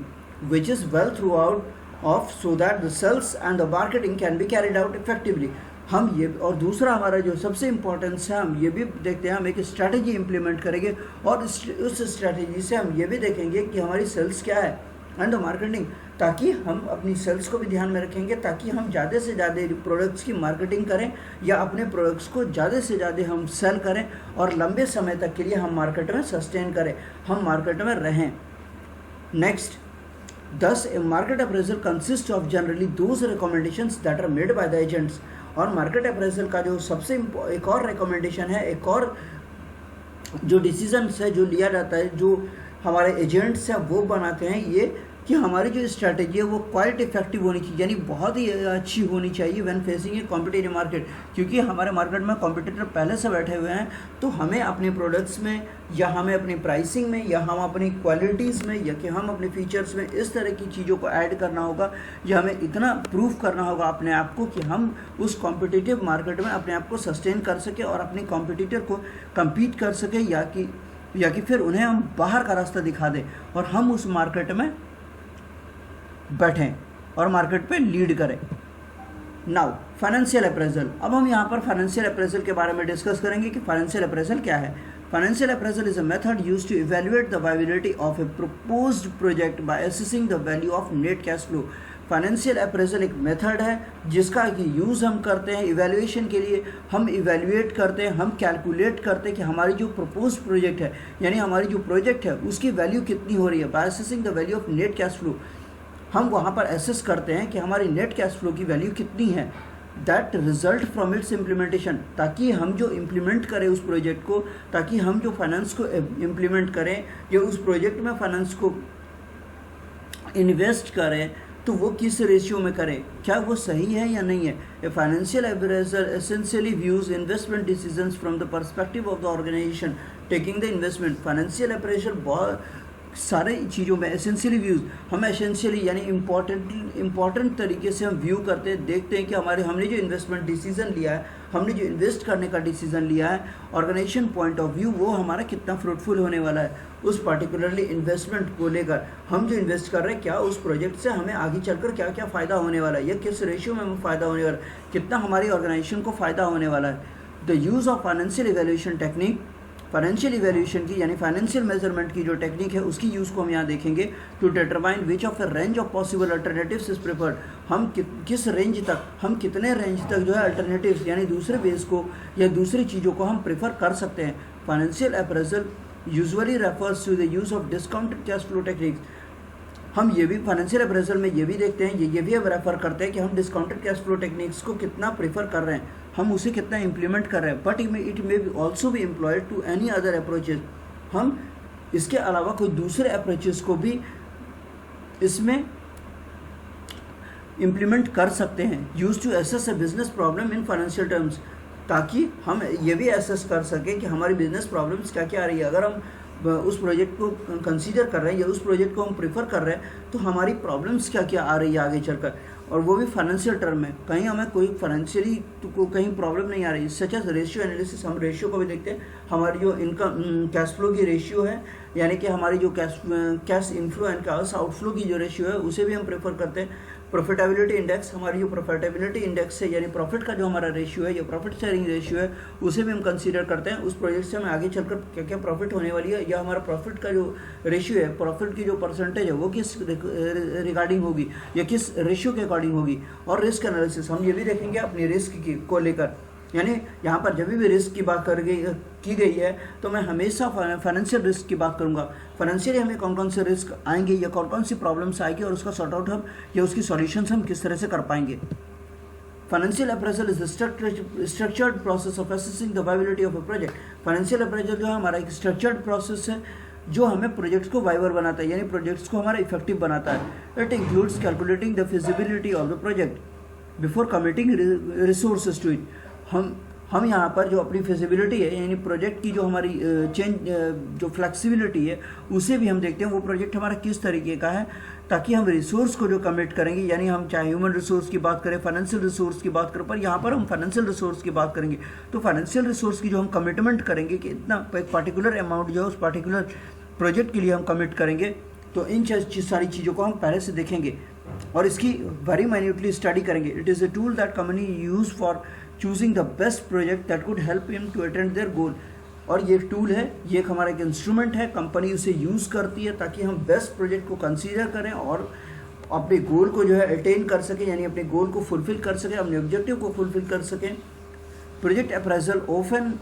which is well throughout of so that the sales and the marketing can be carried out effectively। हम ये, और दूसरा हमारा जो सबसे importance है, हम ये भी देखते हैं, हम एक स्ट्रैटेजी इम्प्लीमेंट करेंगे और उस स्ट्रैटेजी से हम ये भी देखेंगे कि हमारी सेल्स क्या है एंड मार्केटिंग, ताकि हम अपनी सेल्स को भी ध्यान में रखेंगे, ताकि हम ज़्यादा से ज़्यादा प्रोडक्ट्स की मार्केटिंग करें या अपने प्रोडक्ट्स को ज़्यादा से ज़्यादा हम सेल करें और लंबे समय तक के लिए हम मार्केट में सस्टेन करें, हम मार्केट में रहें। Next, thus a market appraisal consists of generally those recommendations that are made by the agents। और मार्केट अप्रेजल का जो सबसे एक और रिकमेंडेशन है, एक और जो डिसीजंस है जो लिया जाता है, जो हमारे एजेंट्स हैं वो बनाते हैं, ये कि हमारी जो स्ट्रैटेजी है वो क्वाइट इफेक्टिव होनी चाहिए, यानी बहुत ही अच्छी होनी चाहिए when facing A competitive market, क्योंकि हमारे मार्केट में कॉम्पिटिटर पहले से बैठे हुए हैं, तो हमें अपने प्रोडक्ट्स में या हमें अपनी प्राइसिंग में या हम अपनी क्वालिटीज़ में या कि हम अपने फीचर्स में इस तरह की चीज़ों को ऐड करना होगा, या हमें इतना प्रूव करना होगा अपने आप को कि हम उस कॉम्पिटिटिव मार्केट में अपने आप को सस्टेन कर सकें और अपने कॉम्पिटिटर को कम्पीट कर सकें, या कि फिर उन्हें हम बाहर का रास्ता दिखा दें और हम उस मार्केट में बैठें और मार्केट पे लीड करें। नाउ फाइनेंशियल अप्रेजल, अब हम यहाँ पर फाइनेंशियल अप्रेजल के बारे में डिस्कस करेंगे कि फाइनेंशियल अप्रेजल क्या है। Financial appraisal is a method used to evaluate the viability of a proposed project by assessing the value of net cash flow. Financial appraisal एक मेथड है जिसका कि यूज़ हम करते हैं इवैल्यूएशन के लिए, हम इवैल्यूएट करते हैं, हम कैलकुलेट करते हैं कि हमारी जो प्रपोज प्रोजेक्ट है, यानी हमारी जो प्रोजेक्ट है उसकी वैल्यू कितनी हो रही है, by assessing the value of net cash flow. हम वहाँ पर एसेस करते हैं कि हमारी नेट कैश फ्लो की वैल्यू कितनी है, that result from its implementation, ताकि हम जो इम्प्लीमेंट करें उस प्रोजेक्ट को, ताकि हम जो फाइनेंस को इम्प्लीमेंट करें या उस प्रोजेक्ट में फाइनेंस को इन्वेस्ट करें, तो वो किस रेशियो में करें, क्या वो सही है या नहीं है। A financial appraiser essentially views investment decisions from the perspective of the organisation taking the investment. Financial appraiser बहुत सारे चीज़ों में एसेंशियली व्यूज़, हम एसेंशियली यानी इम्पॉर्टेंट तरीके से हम व्यू करते हैं, देखते हैं कि हमने जो इन्वेस्टमेंट डिसीजन लिया है, हमने जो इन्वेस्ट करने का डिसीजन लिया है, ऑर्गेनाइजेशन पॉइंट ऑफ व्यू वो हमारा कितना फ्रूटफुल होने वाला है उस पर्टिकुलरली इन्वेस्टमेंट को लेकर। हम जो इन्वेस्ट कर रहे हैं क्या उस प्रोजेक्ट से हमें आगे चलकर क्या क्या फ़ायदा होने वाला है, या किस रेशियो में हमें फ़ायदा होने वाला है, कितना हमारी ऑर्गेनाइजेशन को फ़ायदा होने वाला है। The use of financial evaluation technique, financial evaluation की यानी फाइनेंशियल मेजरमेंट की जो टेक्निक है उसकी यूज़ को हम यहाँ देखेंगे। To determine which of the range of possible alternatives is preferred, हम किस रेंज तक, हम कितने रेंज तक जो है अल्टरनेटिव्स यानी दूसरे बेस को या दूसरी चीज़ों को हम प्रेफर कर सकते हैं। Financial appraisal usually refers to the use of discounted cash flow techniques. हम ये भी फाइनेंशियल अप्रेजल में ये भी देखते हैं, ये भी हम रेफर करते हैं कि हम डिस्काउंटेड कैश फ्लो टेक्निक्स को कितना प्रेफर कर रहे हैं, हम उसे कितना इम्प्लीमेंट कर रहे हैं। But it may also be employed to any other approaches, हम इसके अलावा कोई दूसरे अप्रोचेज को भी इसमें इम्प्लीमेंट कर सकते हैं। Use to assess a business problem in financial terms, ताकि हम ये भी एसेस कर सकें कि हमारी बिजनेस प्रॉब्लम्स क्या क्या आ रही है। अगर हम उस प्रोजेक्ट को कंसीडर कर रहे हैं या उस प्रोजेक्ट को हम प्रेफर कर रहे हैं तो हमारी प्रॉब्लम्स क्या क्या आ रही है आगे चलकर। और वो भी फाइनेंशियल टर्म में, कहीं हमें कोई फाइनेंशियली को कहीं प्रॉब्लम नहीं आ रही। सच एज रेशियो एनालिसिस, हम रेशियो को भी देखते हैं। हमारी जो इनकम कैश फ्लो की रेशियो है, यानी कि हमारी जो cash inflow and cash outflow की जो रेशियो है, उसे भी हम प्रेफर करते हैं। प्रॉफिटेबिलिटी इंडेक्स, हमारी जो प्रॉफिटेबिलिटी इंडेक्स है, यानी प्रॉफिट का जो हमारा रेशियो है, या प्रॉफिट शेयरिंग रेशियो है, उसे भी हम कंसीडर करते हैं। उस प्रोजेक्ट से हमें आगे चलकर क्या क्या प्रॉफिट होने वाली है, या हमारा प्रॉफिट का जो रेशियो है, प्रॉफिट की जो परसेंटेज है, वो किस रिगार्डिंग होगी या किस रेशियो के अकॉर्डिंग होगी। और रिस्क एनालिसिस, हम ये भी देखेंगे अपनी रिस्क को लेकर, यानी यहाँ पर जब भी रिस्क की बात की गई है तो मैं हमेशा फाइनेंशियल रिस्क की बात करूँगा। फाइनेंशियली हमें कौन कौन से रिस्क आएंगे या कौन कौन सी प्रॉब्लम्स आएगी, और उसका सॉर्ट आउट हम या उसकी सॉल्यूशंस हम किस तरह से कर पाएंगे। Financial appraisal is structured process of assessing the viability of a project. Financial appraisal जो है हमारा एक स्ट्रक्चर्ड प्रोसेस है जो हमें प्रोजेक्ट्स को वाइबर बनाता है, यानी प्रोजेक्ट्स को हमारा इफेक्टिव बनाता है। It includes calculating the feasibility of the project before committing resources to it. हम यहाँ पर जो अपनी फिजिबिलिटी है, यानी प्रोजेक्ट की जो हमारी जो फ्लेक्सिबिलिटी है, उसे भी हम देखते हैं वो प्रोजेक्ट हमारा किस तरीके का है, ताकि हम रिसोर्स को जो कमिट करेंगे, यानी हम चाहे ह्यूमन रिसोर्स की बात करें, फाइनेंशियल रिसोर्स की बात करें, पर यहाँ पर हम फाइनेंशियल रिसोर्स की बात करेंगे। तो फाइनेंशियल रिसोर्स की जो हम कमिटमेंट करेंगे कि इतना एक पर्टिकुलर अमाउंट जो है उस पर्टिकुलर प्रोजेक्ट के लिए हम कमिट करेंगे, तो इन सारी चीज़ों को हम पहले से देखेंगे और इसकी वेरी माइन्यूटली स्टडी करेंगे। It is a tool that company use for choosing the best project that could help him to attend their goal. और ये एक टूल है, ये एक हमारा एक इंस्ट्रूमेंट है, कंपनी उसे यूज़ करती है ताकि हम बेस्ट प्रोजेक्ट को कंसीडर करें और अपने गोल को जो है अटेन कर सकें, यानी अपने गोल को फुलफिल कर सकें, अपने ऑब्जेक्टिव को फुलफिल कर सकें। Project appraisal often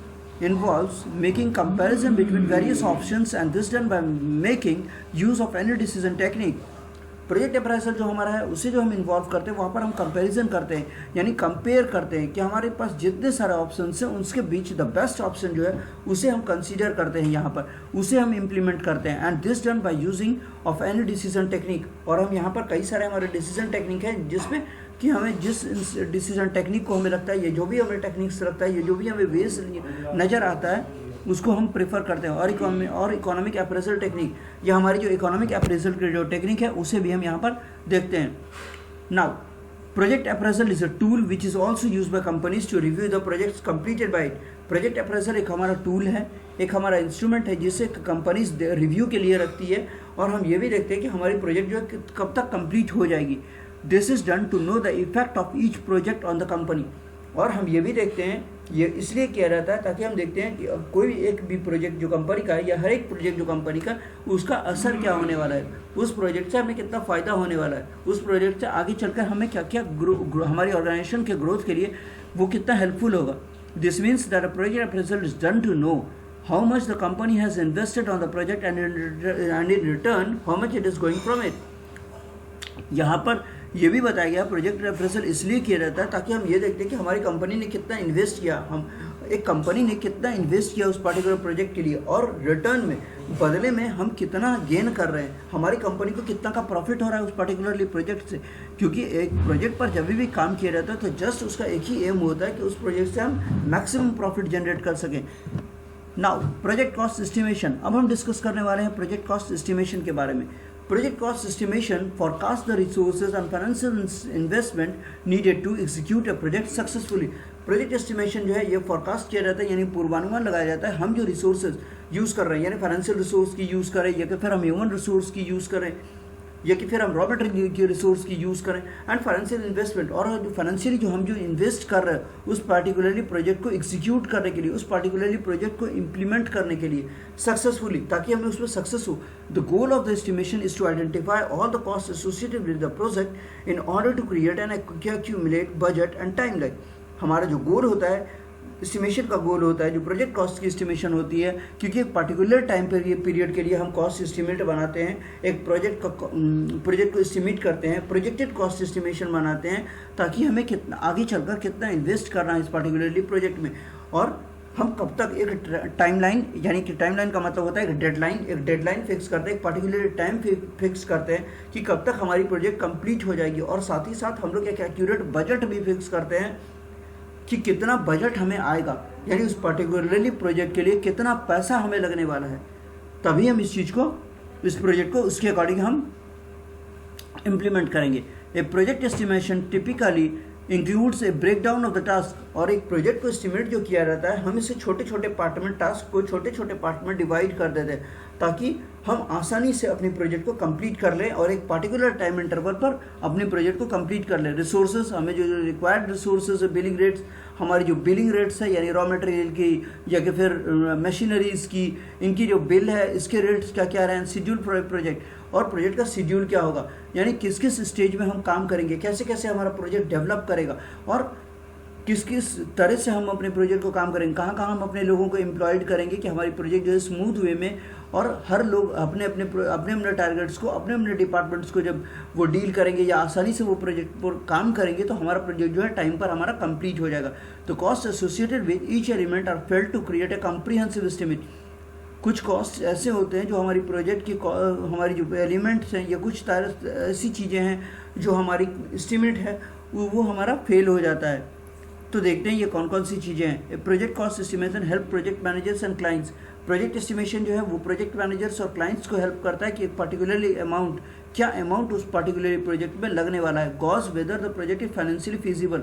involves making comparison between various options and this done by making use of any decision technique। Project appraisal जो हमारा है उसे जो हम इन्वॉल्व करते हैं, वहाँ पर हम कंपैरिजन करते हैं, यानी कंपेयर करते हैं कि हमारे पास जितने सारे ऑप्शन हैं उसके बीच द बेस्ट ऑप्शन जो है उसे हम कंसीडर करते हैं, यहाँ पर उसे हम इम्प्लीमेंट करते हैं। And this done by using of any decision technique. और हम यहाँ पर कई सारे हमारे डिसीजन टेक्निक है जिसमें कि हमें जिस डिसीजन टेक्निक को हमें लगता है, ये जो भी हमें टेक्निक्स लगता है, ये जो भी हमें वेज नज़र आता है, उसको हम प्रेफर करते हैं। और इकोनॉमिक अप्रेजल टेक्निक, या हमारी जो इकोनॉमिक अप्रेजल की जो टेक्निक है उसे भी हम यहाँ पर देखते हैं। Now project appraisal is a tool which is also use by companies to review the projects completed by it. Project appraisal एक हमारा टूल है, एक हमारा इंस्ट्रूमेंट है जिसे कंपनीज रिव्यू के लिए रखती है, और हम ये भी देखते हैं कि हमारी प्रोजेक्ट जो है कब तक कंप्लीट हो जाएगी। This is done to know the effect of each project on the company. और हम ये भी देखते हैं, ये इसलिए किया जाता है ताकि हम देखते हैं कि कोई भी एक भी प्रोजेक्ट जो कंपनी का है, या हर एक प्रोजेक्ट जो कंपनी का, उसका असर क्या होने वाला है, उस प्रोजेक्ट से हमें कितना फ़ायदा होने वाला है, उस प्रोजेक्ट से आगे चलकर हमें क्या क्या हमारी ऑर्गेनाइजेशन के ग्रोथ के लिए वो कितना हेल्पफुल होगा। This means that a project appraisal is done to know how much the company has invested on the project and in return how much it is going from it. यहाँ पर ये भी बताया गया प्रोजेक्ट अप्रेजल इसलिए किया जाता है ताकि हम ये देखते हैं कि हमारी कंपनी ने कितना इन्वेस्ट किया, हम एक कंपनी ने कितना इन्वेस्ट किया उस पर्टिकुलर प्रोजेक्ट के लिए, और रिटर्न में बदले में हम कितना गेन कर रहे हैं, हमारी कंपनी को कितना का प्रॉफिट हो रहा है उस पर्टिकुलरली प्रोजेक्ट से। क्योंकि एक प्रोजेक्ट पर जब भी काम किया जाता है तो जस्ट उसका एक ही एम होता है कि उस प्रोजेक्ट से हम मैक्सिमम प्रॉफिट जनरेट कर सकें। नाउ प्रोजेक्ट कॉस्ट एस्टिमेशन, अब हम डिस्कस करने वाले हैं प्रोजेक्ट कॉस्ट एस्टिमेशन के बारे में। Project cost estimation forecasts the resources and financial investment needed to execute a project successfully। Project estimation जो है ये फोरकास्ट किया जाता है, यानी पूर्वानुमान लगाया जाता है हम जो रिसोर्सेज यूज़ कर रहे हैं, यानी फाइनेंशियल रिसोर्स की यूज़ करें, या कि फिर हम ह्यूमन रिसोर्स की यूज़ करें, या कि फिर हम रॉ मटेरियल की रिसोर्स की यूज़ करें, एंड फाइनेंशियल इन्वेस्टमेंट, और जो फाइनेंशियली जो हम जो इन्वेस्ट कर रहे हैं उस पार्टिकुलरली प्रोजेक्ट को एग्जीक्यूट करने के लिए, उस पार्टिकुलरली प्रोजेक्ट को इम्प्लीमेंट करने के लिए सक्सेसफुली, ताकि हमें उसमें सक्सेस हो। The goal of the estimation is to identify all the cost associated with the project in order to create and accumulate budget and timeline. हमारा जो गोल होता है, एस्टिमेशन का गोल होता है, जो प्रोजेक्ट कॉस्ट की एस्टिमेशन होती है, क्योंकि एक पर्टिकुलर टाइम पीरियड के लिए हम कॉस्ट एस्टिमेट बनाते हैं, एक प्रोजेक्ट को एस्टिमेट करते हैं, प्रोजेक्टेड कॉस्ट एस्टिमेशन बनाते हैं, ताकि हमें कितना आगे चलकर कितना इन्वेस्ट करना है इस पर्टिकुलरली प्रोजेक्ट में, और हम कब तक एक टाइमलाइन, यानी कि टाइमलाइन का मतलब होता है एक डेडलाइन फिक्स करते हैं, एक पर्टिकुलर टाइम फिक्स करते हैं कि कब तक हमारी प्रोजेक्ट कंप्लीट हो जाएगी, और साथ ही साथ हम लोग एक एक्यूरेट बजट भी फिक्स करते हैं कि कितना बजट हमें आएगा, यानी उस पर्टिकुलरली प्रोजेक्ट के लिए कितना पैसा हमें लगने वाला है, तभी हम इस चीज़ को, इस प्रोजेक्ट को उसके अकॉर्डिंग हम इम्प्लीमेंट करेंगे। A project estimation typically includes a breakdown of the task. और एक प्रोजेक्ट को एस्टिमेट जो किया जाता है, हम इसे छोटे छोटे पार्ट में, टास्क को छोटे छोटे पार्ट में डिवाइड कर देते हैं ताकि हम आसानी से अपनी प्रोजेक्ट को कंप्लीट कर लें और एक पर्टिकुलर टाइम इंटरवल पर अपनी प्रोजेक्ट को कंप्लीट कर लें। रिसोर्सेज, हमें जो रिक्वायर्ड रिसोर्सेज है, बिलिंग रेट्स, हमारी जो बिलिंग रेट्स है यानी रॉ मटेरियल की या कि फिर मशीनरीज की, इनकी जो बिल है इसके रेट्स क्या क्या रहे हैं, शेड्यूल प्रोजेक्ट और प्रोजेक्ट का शेड्यूल क्या होगा, यानी किस किस स्टेज में हम काम करेंगे, कैसे कैसे हमारा प्रोजेक्ट डेवलप करेगा और किस किस तरह से हम अपने प्रोजेक्ट को काम करेंगे, कहाँ कहाँ हम अपने लोगों को एम्प्लॉयड करेंगे कि हमारी प्रोजेक्ट जो है स्मूथ वे में, और हर लोग अपने अपने टारगेट्स को, अपने डिपार्टमेंट्स को जब वो डील करेंगे या आसानी से वो प्रोजेक्ट पर काम करेंगे तो हमारा प्रोजेक्ट जो है टाइम पर हमारा कंप्लीट हो जाएगा। तो cost associated with each element are failed to create a comprehensive estimate. कुछ कॉस्ट ऐसे होते हैं जो हमारी प्रोजेक्ट की, हमारी जो एलिमेंट्स हैं या कुछ ऐसी चीज़ें हैं जो हमारी एस्टिमेट है वो हमारा फेल हो जाता है। तो देखते हैं ये कौन कौन सी चीज़ें हैं। Project cost estimation help project managers and clients. Project estimation जो है वो प्रोजेक्ट मैनेजर्स और क्लाइंट्स को हेल्प करता है कि एक पर्टिकुलरली अमाउंट, क्या अमाउंट उस पर्टिकुलर प्रोजेक्ट में लगने वाला है। Gauge whether the project is financially feasible.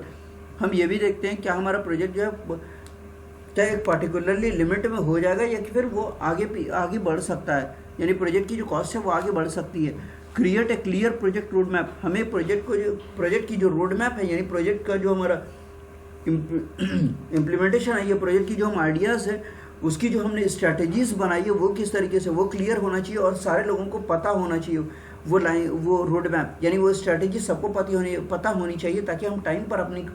हम ये भी देखते हैं क्या हमारा प्रोजेक्ट जो है क्या एक पर्टिकुलरली लिमिट में हो जाएगा या कि फिर वो आगे बढ़ सकता है, यानी प्रोजेक्ट की जो कॉस्ट है वो आगे बढ़ सकती है। Create a clear project road map. हमें प्रोजेक्ट की जो रोड मैप है यानी प्रोजेक्ट का जो हमारा इम्प्लीमेंटेशन है, ये प्रोजेक्ट की जो हम आइडियाज़ है उसकी जो हमने स्ट्रैटेजीज बनाई है वो किस तरीके से, वो क्लियर होना चाहिए और सारे लोगों को पता होना चाहिए वो रोड मैप, यानी वो स्ट्रैटेजी सबको पता होनी चाहिए ताकि हम टाइम पर अपनी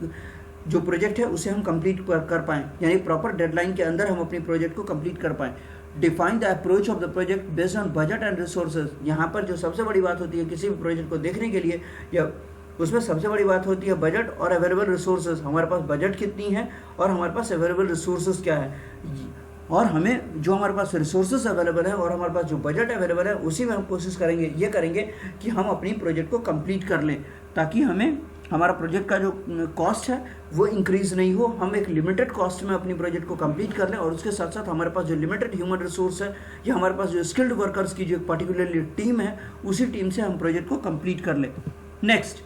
जो प्रोजेक्ट है उसे हम कंप्लीट कर पाएँ, यानी प्रॉपर डेडलाइन के अंदर हम अपनी प्रोजेक्ट को कंप्लीट कर पाएँ। Define the approach of the project based on budget and resources. यहाँ पर जो सबसे बड़ी बात होती है किसी भी प्रोजेक्ट को देखने के लिए, या उसमें सबसे बड़ी बात होती है बजट और अवेलेबल रिसोर्सेज। हमारे पास बजट कितनी है और हमारे पास अवेलेबल रिसोर्सेज क्या है, और हमें जो हमारे पास रिसोर्सेज अवेलेबल है और हमारे पास जो बजट अवेलेबल है उसी में हम कोशिश करेंगे, ये करेंगे कि हम अपनी प्रोजेक्ट को कंप्लीट कर लें ताकि हमें हमारा प्रोजेक्ट का जो कॉस्ट है वो इंक्रीज़ नहीं हो, हम एक लिमिटेड कॉस्ट में अपनी प्रोजेक्ट को कंप्लीट कर लें और उसके साथ साथ हमारे पास जो लिमिटेड ह्यूमन रिसोर्स है या हमारे पास जो स्किल्ड वर्कर्स की जो पर्टिकुलरली टीम है उसी टीम से हम प्रोजेक्ट को कंप्लीट कर लें। Next,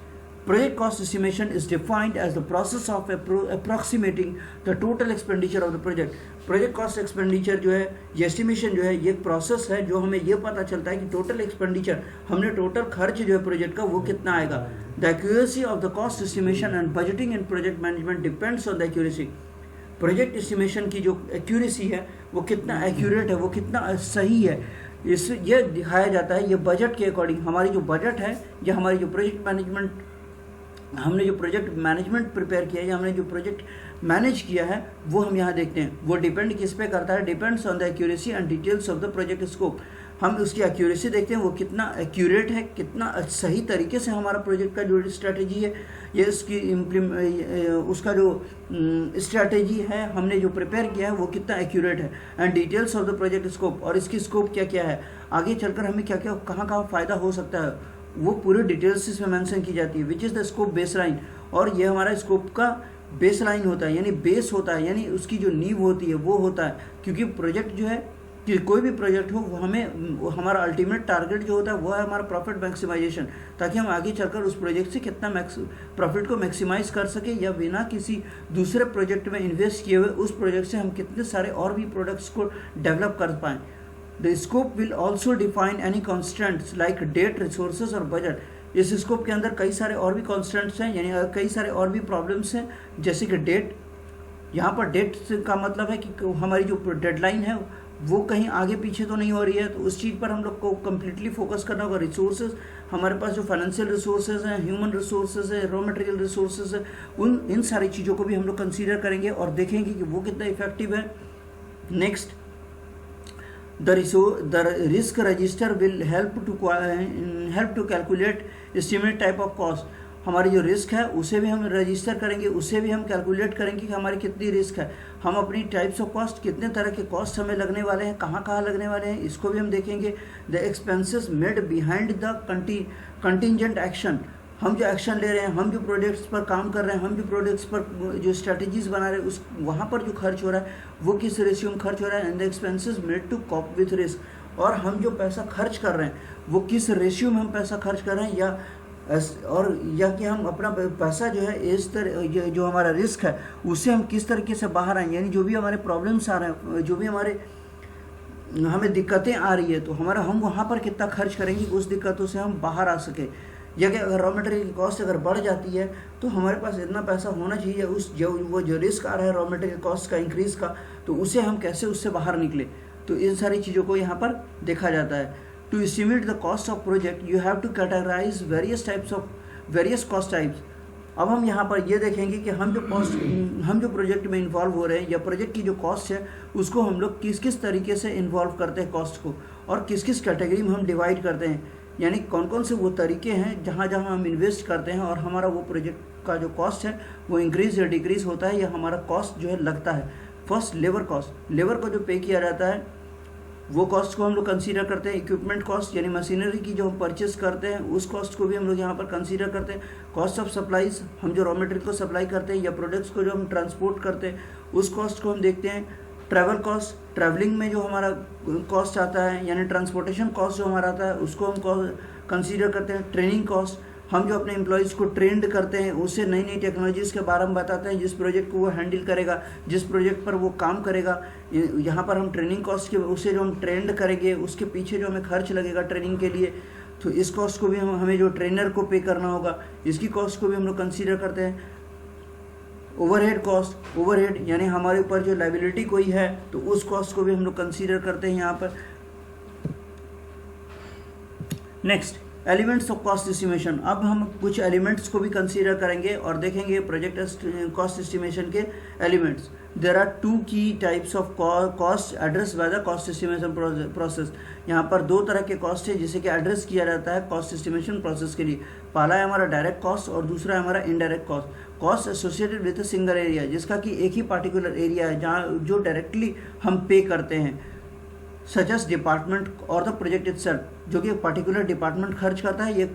project cost estimation is defined as the process of approximating the total expenditure of the project। Project cost expenditure जो है, ये एस्टिमेशन जो है, ये प्रोसेस है जो हमें ये पता चलता है कि टोटल एक्सपेंडिचर, हमने टोटल खर्च जो है प्रोजेक्ट का वो कितना आएगा। The accuracy of the cost estimation and budgeting in project management depends on the accuracy. Project estimation की जो एक्यूरेसी है वो कितना एक्यूरेट है, वो कितना सही है, ये दिखाया जाता है ये बजट के अकॉर्डिंग। हमारी जो बजट है या हमारी जो प्रोजेक्ट मैनेजमेंट, हमने जो प्रोजेक्ट मैनेजमेंट प्रिपेयर किया है या हमने जो प्रोजेक्ट मैनेज किया है वो हम यहाँ देखते हैं, वो डिपेंड किस पे करता है, depends on the accuracy and details of the project scope. हम उसकी एक्यूरेसी देखते हैं वो कितना एक्यूरेट है, कितना सही तरीके से हमारा प्रोजेक्ट का जो स्ट्रैटेजी है ये उसकी उसका जो स्ट्रैटेजी है हमने जो प्रिपेयर किया है वो कितना एक्यूरेट है। And details of the project scope, और इसकी स्कोप क्या क्या है, आगे चलकर हमें क्या क्या कहाँ फ़ायदा हो सकता है वो पूरी डिटेल्स इसमें मेंशन की जाती है। Which is the scope base line, और ये हमारा स्कोप का बेस लाइन होता है, यानी बेस होता है, यानी उसकी जो नींव होती है वो होता है। क्योंकि प्रोजेक्ट जो है कि कोई भी प्रोजेक्ट हो वो हमें हमारा अल्टीमेट टारगेट जो होता है वो है हमारा प्रॉफिट मैक्सिमाइजेशन, ताकि हम आगे चलकर उस प्रोजेक्ट से कितना प्रॉफिट को मैक्सिमाइज कर सके या बिना किसी दूसरे प्रोजेक्ट में इन्वेस्ट किए हुए उस प्रोजेक्ट से हम कितने सारे और भी प्रोडक्ट्स को डेवलप कर पाएँ। The scope will also define any constraints like date, resources और budget। इस स्कोप के अंदर कई सारे और भी कॉन्स्टेंट्स हैं, यानी कई सारे और भी प्रॉब्लम्स हैं, जैसे कि डेट। यहाँ पर डेट का मतलब है कि हमारी जो डेडलाइन है वो कहीं आगे पीछे तो नहीं हो रही है, तो उस चीज़ पर हम लोग को कम्प्लीटली फोकस करना होगा। रिसोर्सेज, हमारे पास जो फाइनेंशियल रिसोर्सेज हैं, ह्यूमन रिसोर्सेज है, रॉ मटेरियल रिसोर्सेज है, इन सारी चीज़ों को भी हम लोग कंसीडर करेंगे और देखेंगे कि वो कितना इफेक्टिव है। Next, the risk register will help to calculate estimate type of cost। हमारी जो रिस्क है उसे भी हम रजिस्टर करेंगे, उसे भी हम कैलकुलेट करेंगे कि हमारी कितनी रिस्क है, हम अपनी टाइप्स ऑफ कॉस्ट, कितने तरह के कॉस्ट हमें लगने वाले हैं, कहाँ कहाँ लगने वाले हैं, इसको भी हम देखेंगे। The expenses made behind the contingent action, हम जो एक्शन ले रहे हैं, हम जो प्रोजेक्ट्स पर काम कर रहे हैं, हम जो प्रोजेक्ट्स पर जो स्ट्रैटेजीज बना रहे हैं, उस वहाँ पर जो खर्च हो रहा है वो किस रेशियो में खर्च हो रहा है। And the expenses made to cope with risk, और हम जो पैसा खर्च कर रहे हैं वो किस रेशियो में हम पैसा खर्च कर रहे हैं, या और यह कि हम अपना पैसा जो है इस तरह जो हमारा रिस्क है उससे हम किस तरीके से बाहर आएँ, यानी जो भी हमारे प्रॉब्लम्स आ रहे हैं, जो भी हमारे हमें दिक्कतें आ रही है, तो हमारा हम वहाँ पर कितना खर्च करेंगे उस दिक्कतों से हम बाहर आ सके। या कि अगर रॉ मटेरियल की कॉस्ट अगर बढ़ जाती है तो हमारे पास इतना पैसा होना चाहिए उस जो रिस्क आ रहा है रॉ मटेरियल कॉस्ट का इंक्रीज़ का, तो उसे हम कैसे उससे बाहर निकले। तो इन सारी चीज़ों को यहाँ पर देखा जाता है। To estimate the cost of project you have to categorise various cost types. अब हम यहाँ पर ये देखेंगे कि हम जो प्रोजेक्ट में इन्वॉल्व हो रहे हैं या प्रोजेक्ट की जो कॉस्ट है उसको हम लोग किस किस तरीके से इन्वॉल्व करते हैं कॉस्ट को, और किस किस कैटेगरी में हम डिवाइड करते हैं, यानी कौन कौन से वो तरीके हैं जहाँ जहाँ हम इन्वेस्ट करते हैं और हमारा वो प्रोजेक्ट का जो कॉस्ट है वो इंक्रीज़ या डिक्रीज़ होता है या हमारा कॉस्ट जो है लगता है। फर्स्ट लेबर कॉस्ट, लेबर को जो पे किया जाता है वो कॉस्ट को हम लोग कंसीडर करते हैं। इक्विपमेंट कॉस्ट यानी मशीनरी की जो हम परचेस करते हैं उस कॉस्ट को भी हम लोग यहाँ पर कंसीडर करते हैं। कॉस्ट ऑफ सप्लाईज, हम जो रॉ मटेरियल को सप्लाई करते हैं या प्रोडक्ट्स को जो हम ट्रांसपोर्ट करते हैं उस कॉस्ट को हम देखते हैं। ट्रैवल कॉस्ट, ट्रैवलिंग में जो हमारा कॉस्ट आता है यानी ट्रांसपोर्टेशन कॉस्ट जो हमारा आता है उसको हम कंसीडर करते हैं। ट्रेनिंग कॉस्ट, हम जो अपने एम्प्लॉयज़ को ट्रेंड करते हैं उससे नई नई टेक्नोलॉजीज़ के बारे में बताते हैं जिस प्रोजेक्ट को वो हैंडल करेगा, जिस प्रोजेक्ट पर वो काम करेगा। यहाँ पर हम ट्रेनिंग कॉस्ट के उससे जो हम ट्रेंड करेंगे उसके पीछे जो हमें खर्च लगेगा ट्रेनिंग के लिए, तो इस कॉस्ट को भी हमें जो ट्रेनर को पे करना होगा इसकी कॉस्ट को भी हम लोग कंसीडर करते हैं। ओवरहेड कॉस्ट, ओवरहेड यानी हमारे ऊपर जो लायबिलिटी कोई है तो उस कॉस्ट को भी हम लोग कंसीडर करते हैं यहाँ पर। Next, elements of cost estimation. अब हम कुछ एलिमेंट्स को भी कंसीडर करेंगे और देखेंगे प्रोजेक्ट कॉस्ट एस्टिमेशन के एलिमेंट्स। देयर आर टू की types of cost address by the cost estimation process. यहाँ पर दो तरह के कॉस्ट है जिसे कि एड्रेस किया जाता है कॉस्ट एस्टिमेशन प्रोसेस के लिए। पहला है हमारा डायरेक्ट कॉस्ट और दूसरा है हमारा indirect cost. Cost associated with a single area, जिसका कि एक ही पार्टिकुलर एरिया है जहाँ जो डायरेक्टली हम पे करते हैं, सच एस डिपार्टमेंट और द प्रोजेक्ट इटसेल्फ, जो कि एक पार्टिकुलर डिपार्टमेंट खर्च करता है एक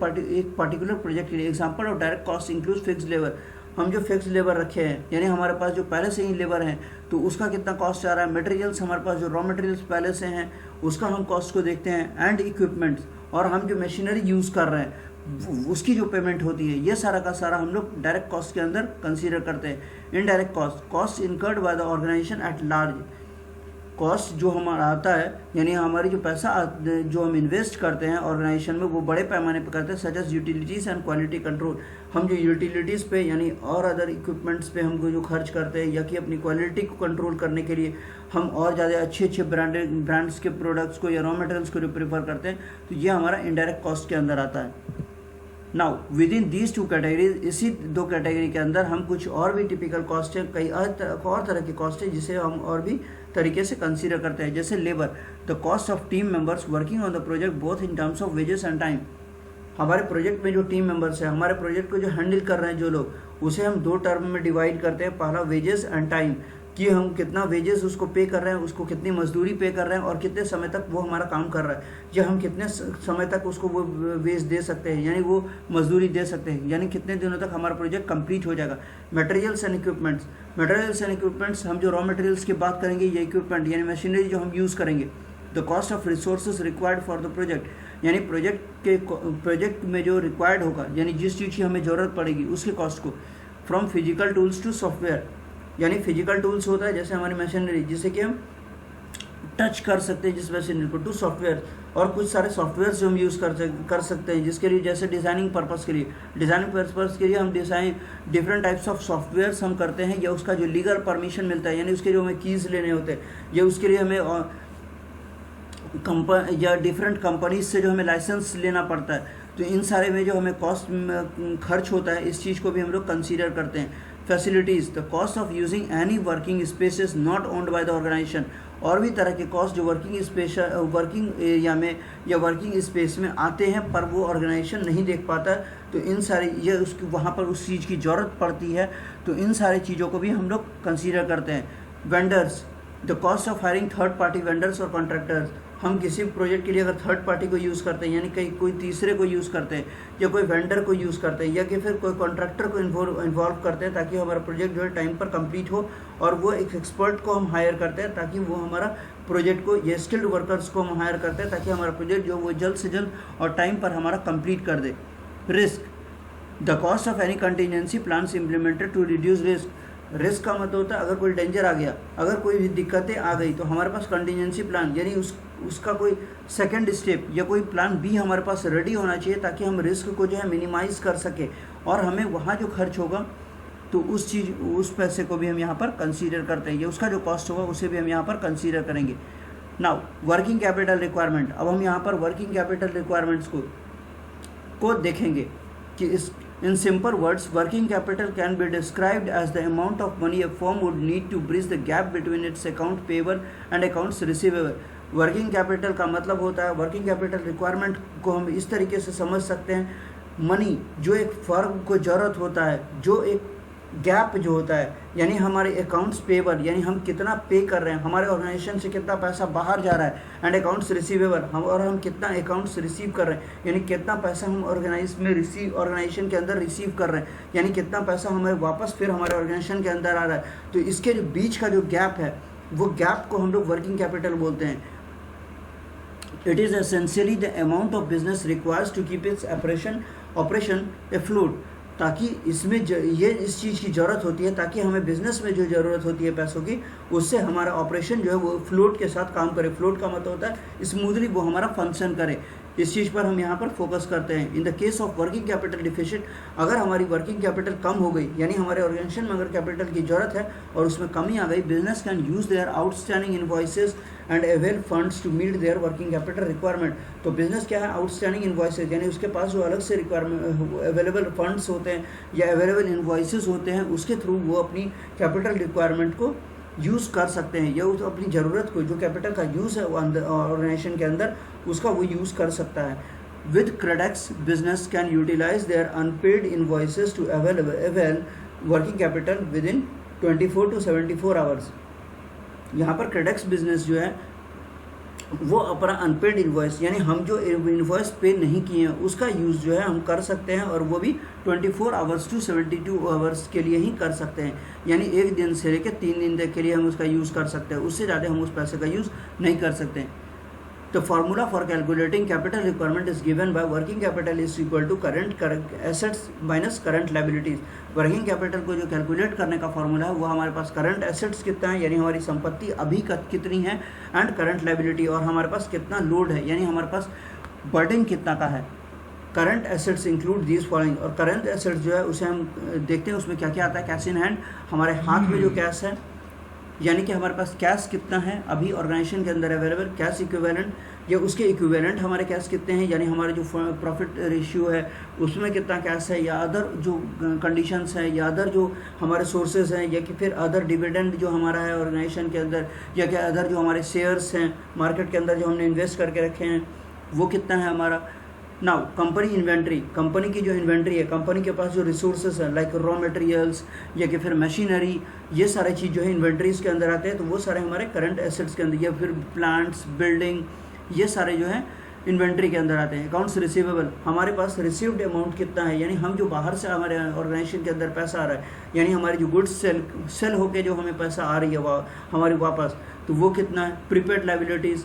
पार्टिकुलर प्रोजेक्ट के लिए। Example of direct cost include fix labour, हम जो फिक्स लेबर रखे हैं यानी हमारे पास जो पहले से ही लेबर हैं तो उसका कितना कॉस्ट आ रहा है। मटेरियल्स, हमारे पास जो रॉ मटेरियल्स पहले से हैं उसका हम कॉस्ट को देखते हैं। एंड इक्विपमेंट्स, और हम जो मशीनरी यूज़ कर रहे हैं उसकी जो पेमेंट होती है, ये सारा का सारा हम लोग डायरेक्ट कॉस्ट के अंदर कंसीडर करते हैं। Indirect cost, cost incurred by the organisation at large, cost जो हमारा आता है यानी हमारी जो पैसा जो हम इन्वेस्ट करते हैं ऑर्गेनाइजेशन में वो बड़े पैमाने पर करते हैं, such as utilities and quality control. हम जो यूटिलिटीज़ पे यानी और अदर इक्विपमेंट्स पे हमको जो खर्च करते हैं या कि अपनी क्वालिटी को कंट्रोल करने के लिए हम और ज़्यादा अच्छे ब्रांड्स के प्रोडक्ट्स को या रॉ मटेरियल्स को जो प्रेफर करते हैं, तो ये हमारा इनडायरेक्ट कॉस्ट के अंदर आता है। Now with in these two categories, इसी दो कैटेगरी के अंदर हम कुछ और भी टिपिकल कॉस्ट है, कई और तरह की कॉस्ट है जिसे हम और भी तरीके से कंसीडर करते हैं। जैसे labour, the cost of team members working on the project both in terms of wages and time. हमारे प्रोजेक्ट में जो टीम मेंबर्स हैं, हमारे प्रोजेक्ट को जो हैंडल कर रहे हैं जो लोग, उसे हम दो टर्म में डिवाइड करते हैं। पहला वेजेस एंड टाइम, कि हम कितना वेजेस उसको पे कर रहे हैं, उसको कितनी मजदूरी पे कर रहे हैं और कितने समय तक वो हमारा काम कर रहा है, या हम कितने समय तक उसको वो वेज दे सकते हैं यानी वो मजदूरी दे सकते हैं, यानी कितने दिनों तक हमारा प्रोजेक्ट कंप्लीट हो जाएगा। Materials and equipments, materials and equipments, हम जो रॉ मटेरियल्स की बात करेंगे या इक्विपमेंट यानी मशीनरी जो हम यूज़ करेंगे। The cost of resources required for the project, यानी प्रोजेक्ट में जो रिक्वायर्ड होगा यानी जिस चीज़ की हमें ज़रूरत पड़ेगी उसके कॉस्ट को। From physical tools to software, यानी फिजिकल टूल्स होता है जैसे हमारी मशीनरी जिसे कि हम टच कर सकते हैं जिस मशीनरी को, टू सॉफ्टवेयर, और कुछ सारे सॉफ्टवेयर जो हम यूज़ कर सकते हैं जिसके लिए जैसे डिज़ाइनिंग पर्पज़ के लिए, डिज़ाइनिंग पर्पज़ के लिए हम डिफरेंट टाइप्स ऑफ सॉफ्टवेयर्स हम करते हैं, या उसका जो लीगल परमिशन मिलता है यानी उसके जो हमें कीज़ लेने होते हैं, या उसके लिए हमें या डिफरेंट कंपनीज से जो हमें लाइसेंस लेना पड़ता है। तो इन सारे में जो हमें कॉस्ट खर्च होता है इस चीज़ को भी हम लोग कंसीडर करते हैं। Facilities, the cost of using any working spaces not owned by the organisation, और भी तरह के कॉस्ट जो वर्किंग एरिया में या वर्किंग स्पेस में आते हैं पर वो ऑर्गेनाइजेशन नहीं देख पाता, तो इन सारी ये उसकी वहाँ पर उस चीज़ की ज़रूरत पड़ती है, तो इन सारी चीज़ों को भी हम लोग कंसीडर करते हैं। Vendors, the cost of hiring third party vendors और कॉन्ट्रैक्टर्स, हम किसी प्रोजेक्ट के लिए अगर थर्ड पार्टी को यूज़ करते हैं यानी कहीं कोई तीसरे को यूज़ करते हैं या कोई वेंडर को यूज़ करते हैं या कि फिर कोई कॉन्ट्रैक्टर को इन्वॉल्व करते हैं ताकि हमारा प्रोजेक्ट जो है टाइम पर कंप्लीट हो, और वो एक एक्सपर्ट को हम हायर करते हैं ताकि वो हमारा प्रोजेक्ट को, या स्किल्ड वर्कर्स को हम हायर करते हैं ताकि हमारा प्रोजेक्ट जो वो जल्द से जल्द और टाइम पर हमारा कंप्लीट कर दे। Risk, the cost of any contingency plans implemented to reduce risk. Risk का मतलब होता है अगर कोई डेंजर आ गया, अगर कोई भी दिक्कतें आ गई तो हमारे पास कंटीजेंसी प्लान यानी उसका कोई सेकंड स्टेप या कोई प्लान भी हमारे पास रेडी होना चाहिए ताकि हम रिस्क को जो है मिनिमाइज़ कर सके और हमें वहाँ जो खर्च होगा तो उस पैसे को भी हम यहाँ पर कंसीडर करते हैं, या उसका जो कॉस्ट होगा उसे भी हम यहाँ पर कंसीडर करेंगे। Now working capital requirement. अब हम यहाँ पर वर्किंग कैपिटल रिक्वायरमेंट्स को देखेंगे कि in simple words, working capital can be described as the amount of money a firm would need to bridge the gap between its account payable and accounts receivable। Working capital का मतलब होता है, working capital requirement को हम इस तरीके से समझ सकते हैं, मनी जो एक फर्म को ज़रूरत होता है, जो एक गैप जो होता है यानी हमारे अकाउंट्स पेबल यानी हम कितना पे कर रहे हैं, हमारे ऑर्गेनाइजेशन से कितना पैसा बाहर जा रहा है, एंड अकाउंट्स रिसीवेबल हम कितना अकाउंट्स रिसीव कर रहे हैं यानी कितना पैसा हम ऑर्गेनाइजेशन के अंदर रिसीव कर रहे हैं यानी कितना पैसा हमारे वापस फिर हमारे ऑर्गेनाइजेशन के अंदर आ रहा है। तो इसके जो बीच का जो गैप है वो गैप को हम लोग वर्किंग कैपिटल बोलते हैं। It is essentially the amount of business requires to keep its operation afloat. ताकि इसमें ये इस चीज़ की ज़रूरत होती है ताकि हमें बिज़नेस में जो ज़रूरत होती है पैसों की, उससे हमारा ऑपरेशन जो है वो फ्लोट के साथ काम करे। फ्लोट का मतलब होता है स्मूथली वो हमारा फंक्शन करे। इस चीज़ पर हम यहाँ पर फोकस करते हैं। In the case of working capital deficit, अगर हमारी वर्किंग कैपिटल कम हो गई यानी हमारे ऑर्गेनाइजेशन में अगर कैपिटल की ज़रूरत है और उसमें कमी आ गई, business can use their outstanding invoices and avail funds to meet their working capital requirement. तो बिजनेस क्या है, आउटस्टैंडिंग इनवॉइसेस यानी उसके पास जो अलग से रिक्वायरमेंट अवेलेबल फंड्स होते हैं या अवेलेबल इनवॉइसेस होते हैं, उसके थ्रू वो अपनी कैपिटल रिक्वायरमेंट को यूज़ कर सकते हैं या उस अपनी ज़रूरत को जो कैपिटल का यूज़ है वो ऑर्गेनाइजेशन के अंदर उसका वो यूज़ कर सकता है। With Credex business can utilise their unpaid invoices to avail working capital within 24 to 74 hours. यहाँ पर क्रेडेक्स बिजनेस जो है वो अपना अनपेड इन्वॉइस यानी हम जो इन्वॉइस पे नहीं किए हैं उसका यूज़ जो है हम कर सकते हैं और वो भी 24 आवर्स टू 72 आवर्स के लिए ही कर सकते हैं, यानी एक दिन से लेकर 3 दिन तक के लिए हम उसका यूज़ कर सकते हैं, उससे ज़्यादा हम उस पैसे का यूज़ नहीं कर सकते हैं। The formula for calculating capital requirement is given by working capital is equal to current assets minus current liabilities। Working capital को जो कैलकुलेट करने का फॉर्मूला है वो हमारे पास करंट एसेट्स कितना है यानी हमारी संपत्ति अभी कितनी है, एंड करंट लायबिलिटी और हमारे पास कितना लोड है यानी हमारे पास बर्डन कितना का है। Current assets include these following, और करंट एसेट्स जो है उसे हम देखते हैं उसमें क्या क्या आता है। कैश इन हैंड, हमारे हाथ में जो कैश है यानी कि हमारे पास कैश कितना है अभी ऑर्गेनाइजेशन के अंदर अवेलेबल, कैश इक्विवेलेंट या उसके इक्विवेलेंट हमारे कैश कितने हैं यानी हमारे जो प्रॉफिट रेशियो है उसमें कितना कैश है, या अदर जो कंडीशंस हैं या अदर जो हमारे सोर्सेज हैं, या कि फिर अदर डिविडेंड जो हमारा है ऑर्गेनाइजेशन के अंदर, या कि अदर जो हमारे शेयर्स हैं मार्केट के अंदर जो हमने इन्वेस्ट करके रखे हैं वो कितना है हमारा। नाउ कंपनी इन्वेंट्री, कंपनी की जो इन्वेंट्री है, कंपनी के पास जो रिसोर्सेज है लाइक रॉ मटेरियल्स या कि फिर मशीनरी, ये सारे चीज़ जो है इन्वेंट्रीज के अंदर आते हैं, तो वो सारे हमारे करंट एसेट्स के अंदर, या फिर प्लांट्स बिल्डिंग ये सारे जो है इन्वेंट्री के अंदर आते हैं। अकाउंट्स रिसीवेबल, हमारे पास रिसीव्ड अमाउंट कितना है यानी हम जो बाहर से हमारे ऑर्गेनाइजेशन के अंदर पैसा आ रहा है यानी हमारी जो गुड्स सेल होके जो हमें पैसा आ रही है हमारी वापस, तो वो कितना है। प्रीपेड लायबिलिटीज़,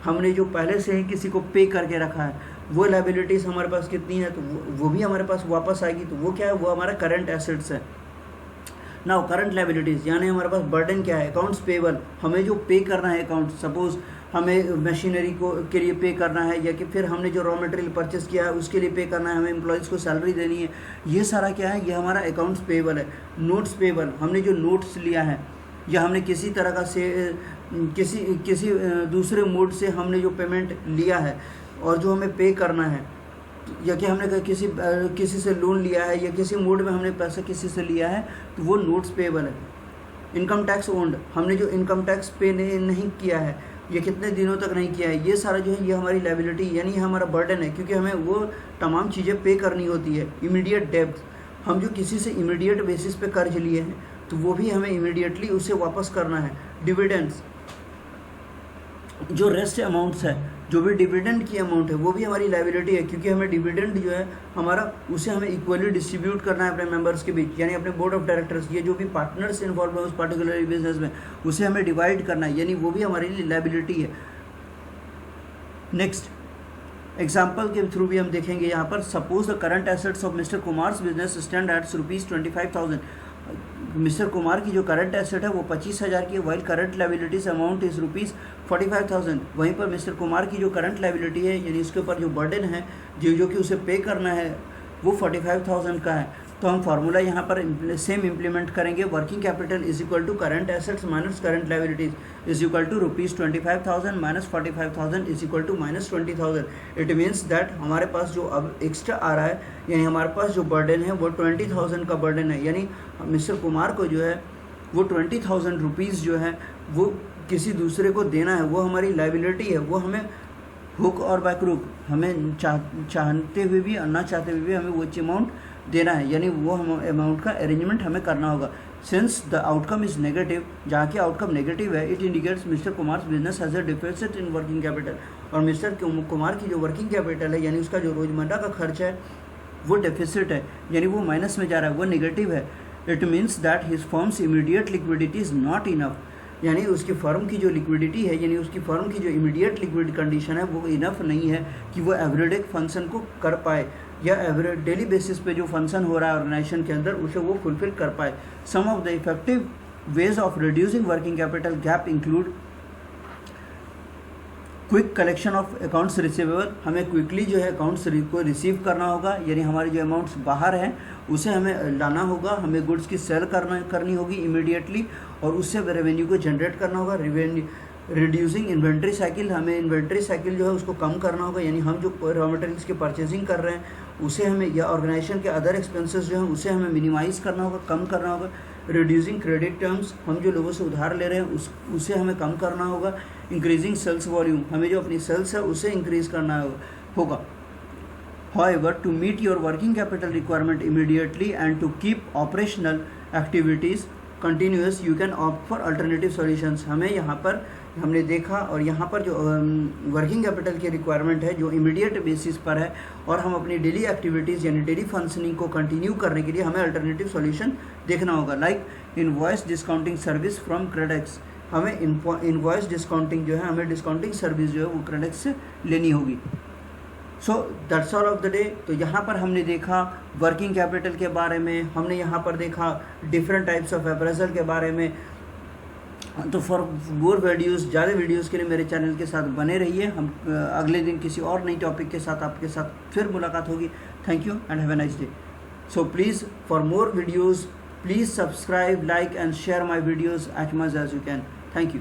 हमने जो पहले से ही किसी को पे करके रखा है वो लायबिलिटीज़ हमारे पास कितनी है, तो वो भी हमारे पास वापस आएगी, तो वो क्या है, वो हमारा करंट एसेट्स है। नाउ करंट लायबिलिटीज़ यानी हमारे पास बर्डन क्या है, अकाउंट्स पेबल, हमें जो पे करना है अकाउंट, सपोज हमें मशीनरी को के लिए पे करना है या कि फिर हमने जो रॉ मटेरियल परचेस किया है उसके लिए पे करना है, हमें एम्प्लॉयज़ को सैलरी देनी है, ये सारा क्या है, ये हमारा अकाउंट्स पेबल है। नोट्स पेबल, हमने जो नोट्स लिया है या हमने किसी तरह का से किसी दूसरे मोड से हमने जो पेमेंट लिया है और जो हमें पे करना है, या कि हमने किसी से लोन लिया है या किसी मोड में हमने पैसा किसी से लिया है, तो वो नोट्स पेबल है। इनकम टैक्स ओन्ड, हमने जो इनकम टैक्स पे नहीं किया है या कितने दिनों तक नहीं किया है, ये सारा जो है ये हमारी लायबिलिटी यानी हमारा बर्डन है, क्योंकि हमें वो तमाम चीज़ें पे करनी होती है। इमीडिएट डेब्ट, हम जो किसी से इमीडिएट बेसिस पे कर्ज लिए हैं तो वो भी हमें इमीडिएटली उसे वापस करना है। डिविडेंड्स, जो रेस्ट अमाउंट्स है, जो भी डिविडेंड की अमाउंट है वो भी हमारी लायबिलिटी है, क्योंकि हमें डिविडेंड जो है हमारा उसे हमें इक्वली डिस्ट्रीब्यूट करना है अपने मेंबर्स के बीच, यानी अपने बोर्ड ऑफ डायरेक्टर्स, ये जो भी पार्टनर्स इन्वॉल्व है उस पर्टिकुलर बिजनेस में उसे हमें डिवाइड करना है, यानी वो भी हमारे लिए लायबिलिटी है। नेक्स्ट, एग्जाम्पल के थ्रू भी हम देखेंगे यहाँ पर। Suppose the current assets of mister Kumars business stand at ₹25,000। Mister Kumar की जो करंट एसेट है वो 25,000 की है, while current liabilities amount is ₹45,000। वहीं पर मिस्टर कुमार की जो करंट लाइबिलिटी है यानी उसके ऊपर जो बर्डन है जो कि उसे पे करना है वो 45,000 का है। तो हम फार्मूला यहाँ पर सेम इम्प्लीमेंट करेंगे। Working capital is equal to current assets minus current liabilities is equal to ₹25,000 minus 45,000 is equal to minus 20,000। It means that हमारे पास जो अब एक्स्ट्रा आ रहा है यानी हमारे पास जो बर्डन है वो 20,000 का बर्डन है, यानी मिस्टर कुमार को जो है वो 20,000 रुपीज़ जो है वो किसी दूसरे को देना है, वो हमारी लाइबिलिटी है। वो हमें हुक और बाय क्रूक हमें चाहते हुए भी और ना चाहते हुए भी हमें वो अमाउंट देना है, यानी वो हम अमाउंट का अरेंजमेंट हमें करना होगा। Since the outcome is negative, जहाँ की आउटकम नेगेटिव है, it indicates mister Kumar business has a deficit in working capital. और मिस्टर कुमार की जो वर्किंग कैपिटल है यानी उसका जो रोजमर्रा का खर्च है वो डेफिसिट है, यानी वो माइनस में जा रहा है, वो नेगेटिव है। It means that his firms immediate liquidity is not enough, यानी उसकी फर्म की जो लिक्विडिटी है यानी उसकी फर्म की जो इमीडिएट लिक्विड कंडीशन है वो इनफ नहीं है कि वो एवरीडे फंक्शन को कर पाए या एवरेज डेली बेसिस पे जो फंक्शन हो रहा है ऑर्गेनाइजेशन के अंदर उसे वो फुलफिल कर पाए। Some of the effective ways of reducing working capital gap include quick collection of accounts receivable. हमें क्विकली जो है अकाउंट्स को रिसीव करना होगा, यानी हमारे जो अमाउंट्स बाहर हैं उसे हमें लाना होगा, हमें गुड्स की सेल करनी होगी इमीडिएटली और उससे रेवेन्यू को जनरेट करना होगा। रिड्यूसिंग इन्वेंट्री साइकिल, हमें इन्वेंट्री साइकिल जो है उसको कम करना होगा, यानी हम जो रॉ मटेरियल्स की परचेजिंग कर रहे हैं उसे हमें या ऑर्गेनाइजेशन के अदर एक्सपेंसेस जो हैं उसे हमें मिनिमाइज़ करना होगा, कम करना होगा। रिड्यूसिंग क्रेडिट टर्म्स, हम जो लोगों से उधार ले रहे हैं उसे हमें कम करना होगा। इंक्रीजिंग सेल्स वॉल्यूम, हमें जो अपनी सेल्स है उसे इंक्रीज़ करना होगा। However, to meet your working capital requirement immediately and to keep operational activities continuous, you can opt for alternative solutions। हमें यहाँ पर हमने देखा और यहाँ पर जो वर्किंग कैपिटल की रिक्वायरमेंट है जो इमीडिएट बेसिस पर है और हम अपनी डेली एक्टिविटीज़ यानी डेली फंक्शनिंग को कंटिन्यू करने के लिए हमें अल्टरनेटिव सॉल्यूशन देखना होगा। Like invoice discounting service from Credex, हमें इनवॉइस डिस्काउंटिंग जो है हमें डिस्काउंटिंग सर्विस जो है वो क्रेडेक्स से लेनी होगी। So that's all of the day. तो यहाँ पर हमने देखा वर्किंग कैपिटल के बारे में, हमने यहाँ पर देखा डिफरेंट टाइप्स ऑफ अप्रेजल के बारे में। तो फॉर मोर वीडियोज़, ज़्यादा वीडियोज़ के लिए मेरे चैनल के साथ बने रहिए। हम अगले दिन किसी और नई टॉपिक के साथ आपके साथ फिर मुलाकात होगी। Thank you and have a nice day. So please for more videos please subscribe, like and share my videos as much as you can. Thank you.